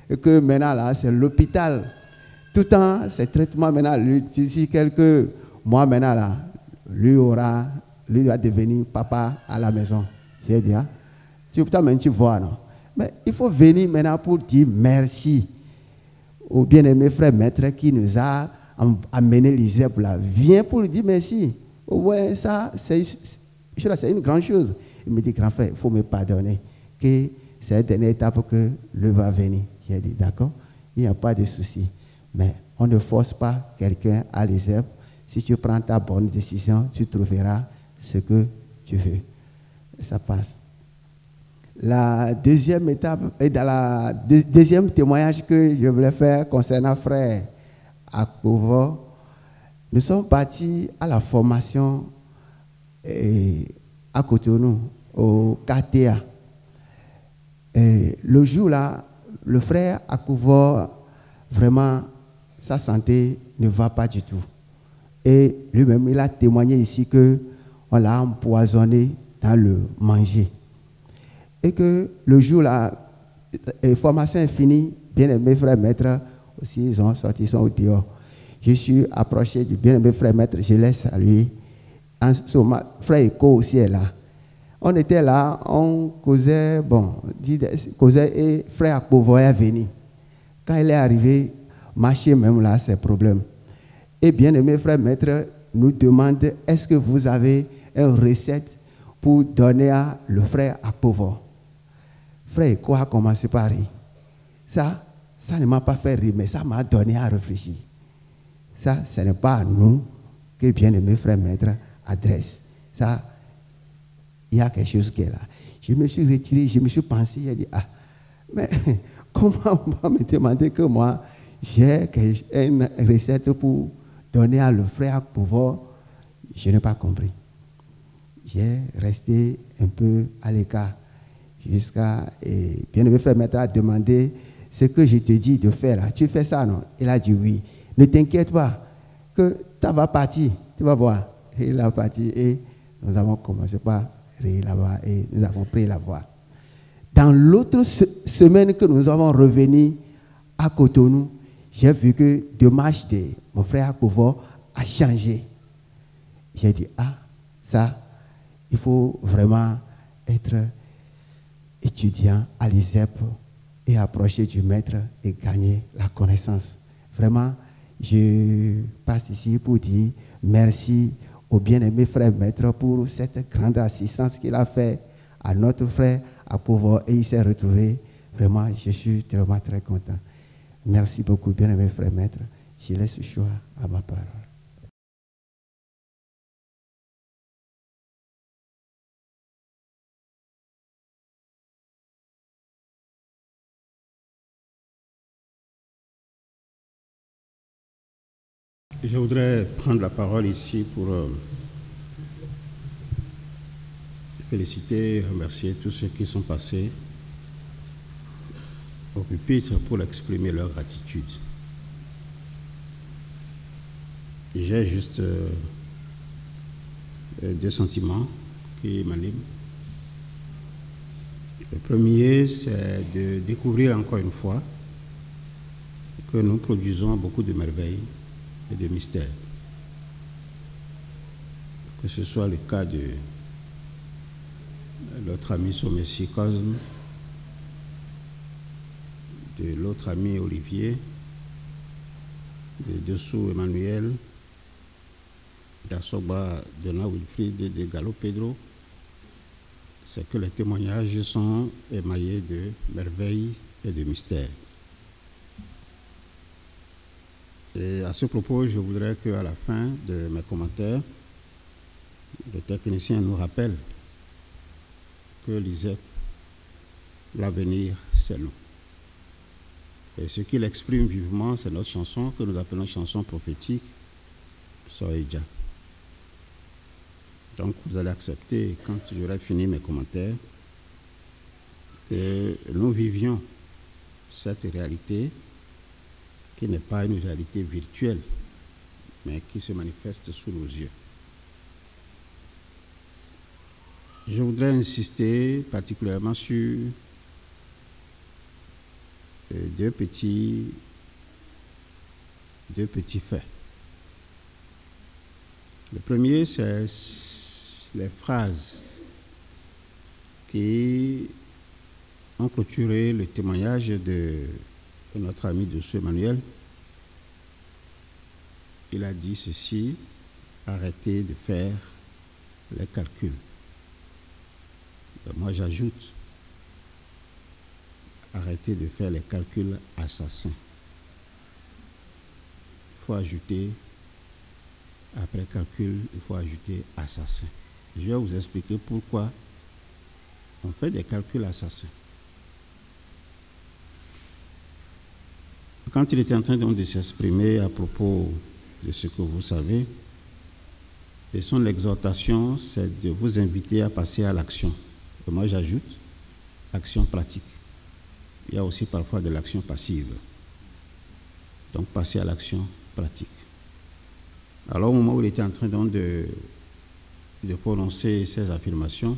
et que maintenant là c'est l'hôpital. Tout le temps, ces traitements maintenant, lui, d'ici quelques mois maintenant là, lui va devenir papa à la maison. J'ai dit, toi-même tu vois, non? Mais il faut venir maintenant pour dire merci au bien-aimé frère maître qui nous a amené l'ISEP là. Viens pour lui dire merci. Ouais, ça, c'est une grande chose. Il me dit, grand frère, il faut me pardonner, que c'est la dernière étape que lui va venir. J'ai dit, d'accord, il n'y a pas de souci. Mais on ne force pas quelqu'un à l'ISEP. Si tu prends ta bonne décision, tu trouveras ce que tu veux. Et ça passe. La deuxième étape, et dans la deuxième témoignage que je voulais faire concernant frère Akpovo, nous sommes partis à la formation à Cotonou, au KTA. Et le jour là, le frère Akpovo, vraiment, sa santé ne va pas du tout. Et lui-même, il a témoigné ici qu'on l'a empoisonné dans le manger. Et que le jour là, la formation est finie, bien-aimé frère maître, aussi ils ont sorti, ils sont au dehors. Je suis approché du bien-aimé frère maître, je l'ai salué. En ce moment, frère Eko aussi est là. On était là, on causait, et frère Akpovo est venu. Quand il est arrivé, marcher même là, c'est problème. Et bien aimé frère maître nous demande, est-ce que vous avez une recette pour donner à le frère Akpovo? Frère Eko a commencé par rire. Ça ne m'a pas fait rire, mais ça m'a donné à réfléchir. Ça, ce n'est pas à nous que bien aimé frère maître adresse. Ça, il y a quelque chose qui est là. Je me suis retiré, je me suis pensé, j'ai dit, mais comment on va me demander que moi, j'ai une recette pour donner à le frère Akpovo? Je n'ai pas compris. J'ai resté un peu à l'écart jusqu'à... Bien-aimé frère maître a demandé ce que je te dis de faire. Là. Tu fais ça, non? Il a dit oui. Ne t'inquiète pas, que ça va partir. Tu vas voir. Et il a parti et nous avons commencé par rire là-bas et nous avons pris la voie. Dans l'autre semaine que nous avons revenu à Cotonou, j'ai vu que la démarche de mon frère Akpovo a changé. J'ai dit, ah, ça, il faut vraiment être étudiant à l'ISEP et approcher du maître et gagner la connaissance. Vraiment, je passe ici pour dire merci au bien-aimé frère maître pour cette grande assistance qu'il a fait à notre frère Akpovo et il s'est retrouvé. Vraiment, je suis vraiment très content. Merci beaucoup, bien-aimé frère maître. Je laisse le choix à ma parole. Je voudrais prendre la parole ici pour féliciter et remercier tous ceux qui sont passés au pupitre pour exprimer leur gratitude. J'ai juste deux sentiments qui m'animent. Le premier, c'est de découvrir encore une fois que nous produisons beaucoup de merveilles et de mystères. Que ce soit le cas de notre ami Somessi Cosme, de l'autre ami Olivier, de Dessous Emmanuel, d'Assoba Dona Wilfried et de Gallo Pedro, c'est que les témoignages sont émaillés de merveilles et de mystères. Et à ce propos, je voudrais qu'à la fin de mes commentaires, le technicien nous rappelle que l'ISEP, l'avenir, c'est nous. Et ce qu'il exprime vivement, c'est notre chanson que nous appelons chanson prophétique, Soeja. Donc vous allez accepter, quand j'aurai fini mes commentaires, que nous vivions cette réalité qui n'est pas une réalité virtuelle, mais qui se manifeste sous nos yeux. Je voudrais insister particulièrement sur deux petits faits. Le premier, c'est les phrases qui ont clôturé le témoignage de notre ami Dessous Emmanuel. Il a dit ceci: arrêtez de faire les calculs. Moi j'ajoute, arrêtez de faire les calculs assassins. Il faut ajouter, après calcul, il faut ajouter assassin. Je vais vous expliquer pourquoi on fait des calculs assassins. Quand il était en train donc de s'exprimer à propos de ce que vous savez, et son exhortation, c'est de vous inviter à passer à l'action. Et moi, j'ajoute action pratique. Il y a aussi parfois de l'action passive. Donc, passer à l'action pratique. Alors, au moment où il était en train donc de prononcer ces affirmations,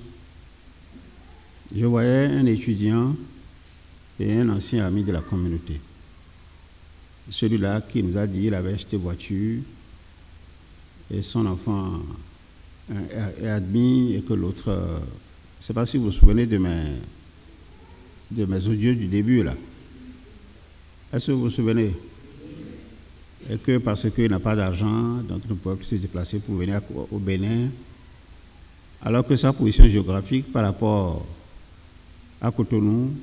je voyais un étudiant et un ancien ami de la communauté. Celui-là qui nous a dit qu'il avait acheté voiture et son enfant est admis et que l'autre... je ne sais pas si vous vous souvenez de mes audios du début là. Est-ce que vous vous souvenez? Et que parce qu'il n'a pas d'argent, donc il ne peut plus se déplacer pour venir au Bénin, alors que sa position géographique par rapport à Cotonou,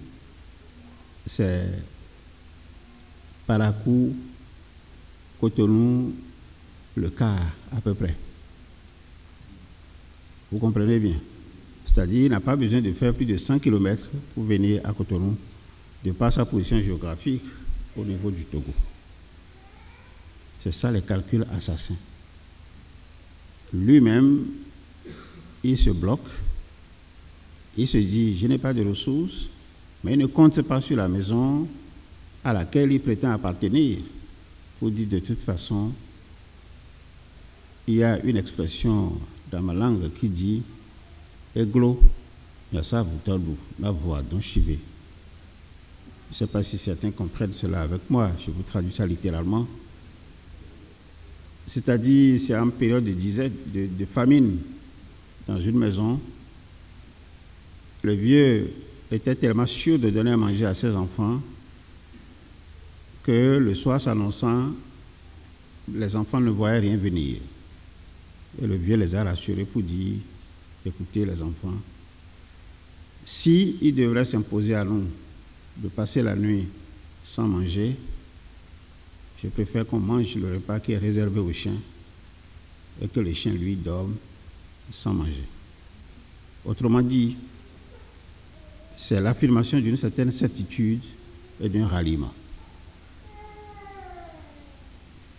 c'est Parakou, Cotonou, le quart à peu près. Vous comprenez bien? C'est-à-dire, il n'a pas besoin de faire plus de 100 km pour venir à Cotonou, de par sa position géographique au niveau du Togo. C'est ça les calculs assassins. Lui-même, il se bloque, il se dit, je n'ai pas de ressources, mais il ne compte pas sur la maison à laquelle il prétend appartenir, pour dire de toute façon, il y a une expression dans ma langue qui dit Eglo, il y a ça, vous t'allez, la voix, donc chivé. Je ne sais pas si certains comprennent cela avec moi, je vous traduis ça littéralement. C'est-à-dire, c'est en période de disette, de famine, dans une maison. Le vieux était tellement sûr de donner à manger à ses enfants que le soir s'annonçant, les enfants ne voyaient rien venir. Et le vieux les a rassurés pour dire, écoutez les enfants, si il devrait s'imposer à nous de passer la nuit sans manger, je préfère qu'on mange le repas qui est réservé aux chiens et que les chiens, lui, dorment sans manger. Autrement dit, c'est l'affirmation d'une certaine certitude et d'un ralliement.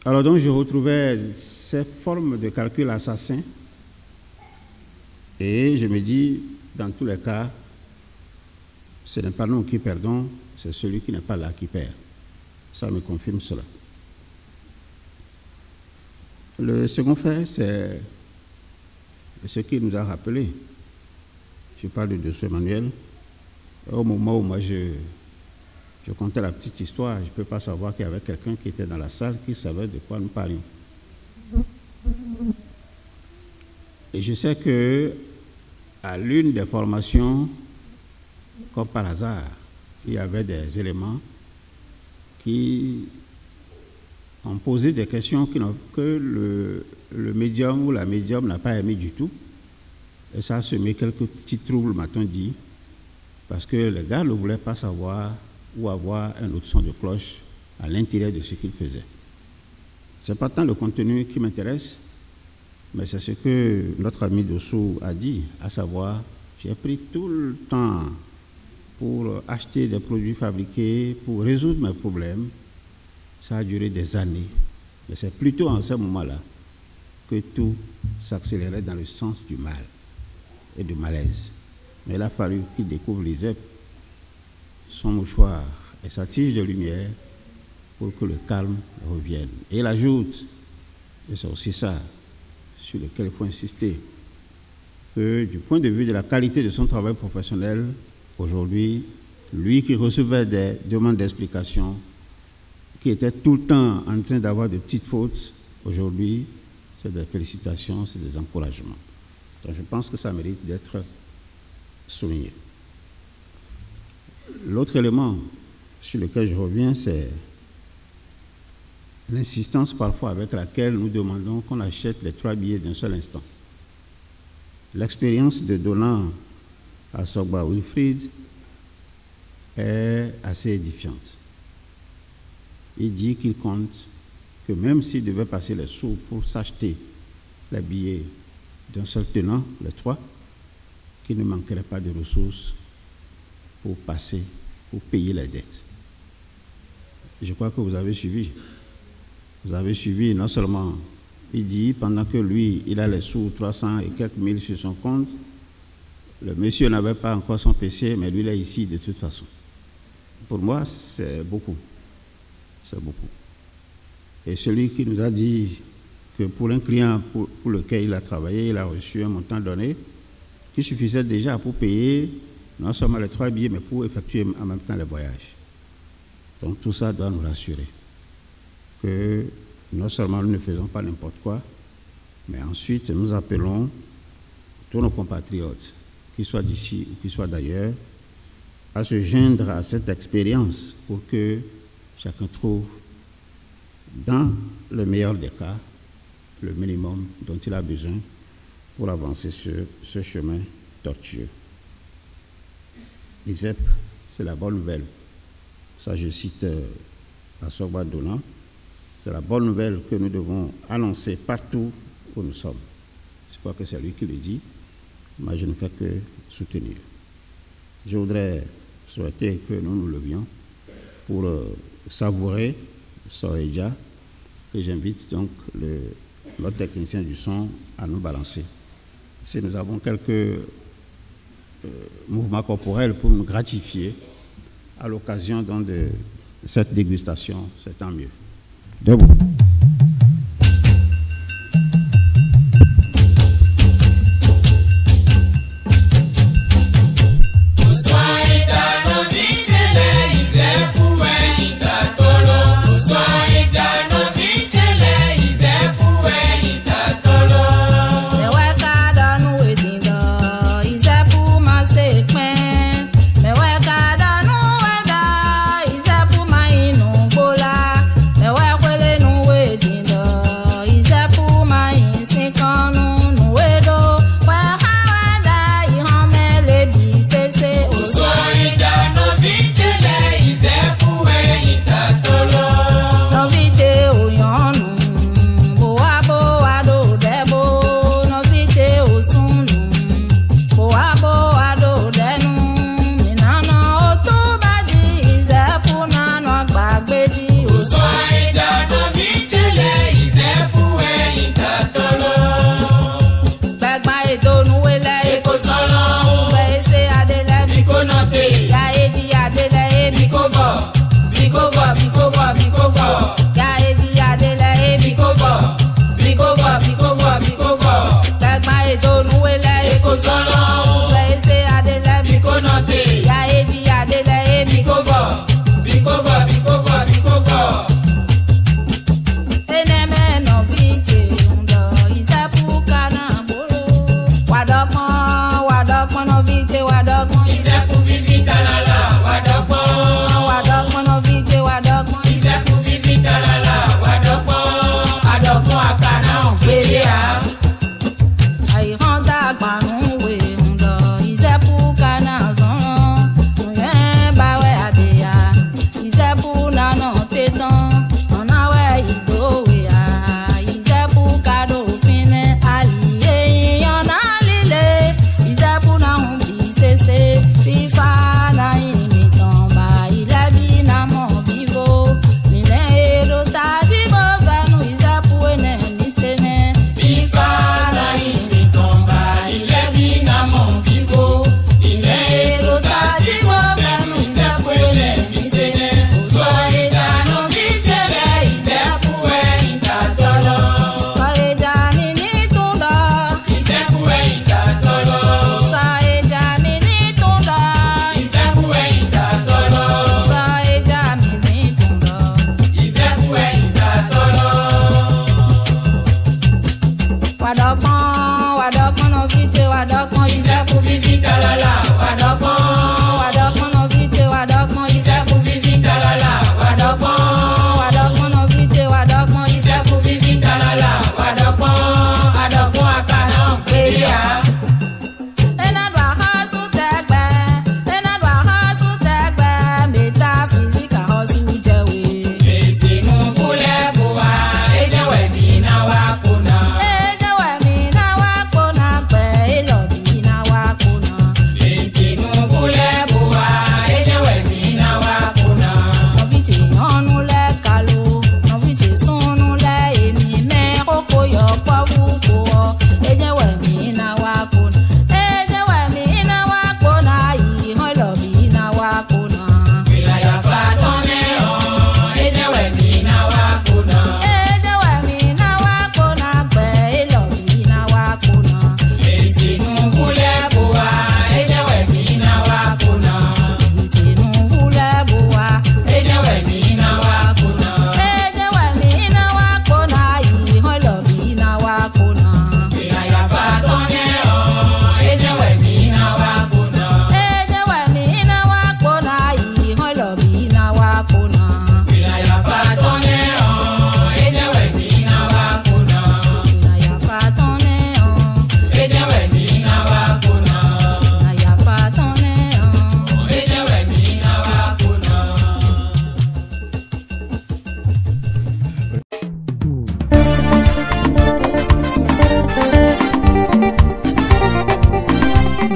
Alors donc, je retrouvais cette forme de calcul assassin et je me dis, dans tous les cas, ce n'est pas nous qui perdons, c'est celui qui n'est pas là qui perd. Ça me confirme cela. Le second fait, c'est ce qu'il nous a rappelé. Je parle de Dosso Emmanuel. Au moment où moi je contais la petite histoire, je ne peux pas savoir qu'il y avait quelqu'un qui était dans la salle qui savait de quoi nous parlions. Et je sais que à l'une des formations, comme par hasard, il y avait des éléments qui ont posé des questions que le médium ou la médium n'a pas aimé du tout. Et ça a semé quelques petits troubles, m'a-t-on dit, parce que les gars ne voulaient pas savoir ou avoir un autre son de cloche à l'intérieur de ce qu'ils faisaient. Ce n'est pas tant le contenu qui m'intéresse, mais c'est ce que notre ami Dosso a dit, à savoir, j'ai pris tout le temps pour acheter des produits fabriqués, pour résoudre mes problèmes. Ça a duré des années. Mais c'est plutôt en ce moment-là que tout s'accélérait dans le sens du mal et du malaise. Mais il a fallu qu'il découvre l'ISEP, son mouchoir et sa tige de lumière pour que le calme revienne. Et il ajoute, et c'est aussi ça sur lequel il faut insister, que du point de vue de la qualité de son travail professionnel, aujourd'hui, lui qui recevait des demandes d'explication, qui était tout le temps en train d'avoir de petites fautes, aujourd'hui, c'est des félicitations, c'est des encouragements. Donc je pense que ça mérite d'être souligné. L'autre élément sur lequel je reviens, c'est l'insistance parfois avec laquelle nous demandons qu'on achète les 3 billets d'un seul instant. L'expérience de donnant à Sogba Wilfried est assez édifiante. Il dit qu'il compte que même s'il devait passer les sous pour s'acheter les billets d'un seul tenant, les 3, qu'il ne manquerait pas de ressources pour passer, pour payer les dettes. Je crois que vous avez suivi. Vous avez suivi, non seulement, il dit, pendant que lui, il a les sous 300 et quelques mille sur son compte, le monsieur n'avait pas encore son PC, mais lui, il est ici de toute façon. Pour moi, c'est beaucoup. C'est beaucoup. Et celui qui nous a dit que pour un client pour lequel il a travaillé, il a reçu un montant donné, qui suffisait déjà pour payer non seulement les 3 billets, mais pour effectuer en même temps les voyages. Donc tout ça doit nous rassurer que non seulement nous ne faisons pas n'importe quoi, mais ensuite nous appelons tous nos compatriotes, qu'ils soient d'ici ou qu'ils soient d'ailleurs, à se joindre à cette expérience pour que chacun trouve, dans le meilleur des cas, le minimum dont il a besoin pour avancer sur ce chemin tortueux. L'ISEP, c'est la bonne nouvelle. Ça, je cite à Sogba Dona. C'est la bonne nouvelle que nous devons annoncer partout où nous sommes. Je crois que c'est lui qui le dit. Moi, je ne fais que soutenir. Je voudrais souhaiter que nous nous levions pour savourer Soreja, et j'invite donc notre technicien du son à nous balancer. Si nous avons quelques mouvements corporels pour nous gratifier à l'occasion donc de cette dégustation, c'est tant mieux. Debout. Bonsoir,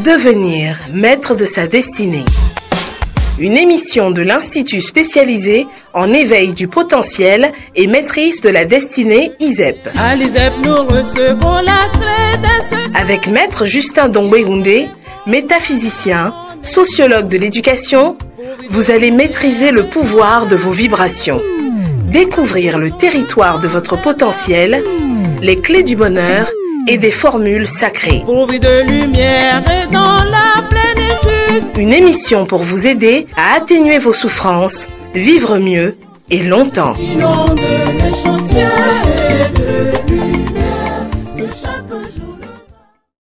Devenir maître de sa destinée. Une émission de l'Institut spécialisé en éveil du potentiel et maîtrise de la destinée ISEP. À l'ISEP, nous recevons la crédence. Avec Maître Justin Dongwe-Houndé, métaphysicien, sociologue de l'éducation, vous allez maîtriser le pouvoir de vos vibrations, découvrir le territoire de votre potentiel, les clés du bonheur et des formules sacrées. Pourvu de lumière et dans la plénitude. Une émission pour vous aider à atténuer vos souffrances, vivre mieux et longtemps. Inonde les chantiers de lumière que chaque jour.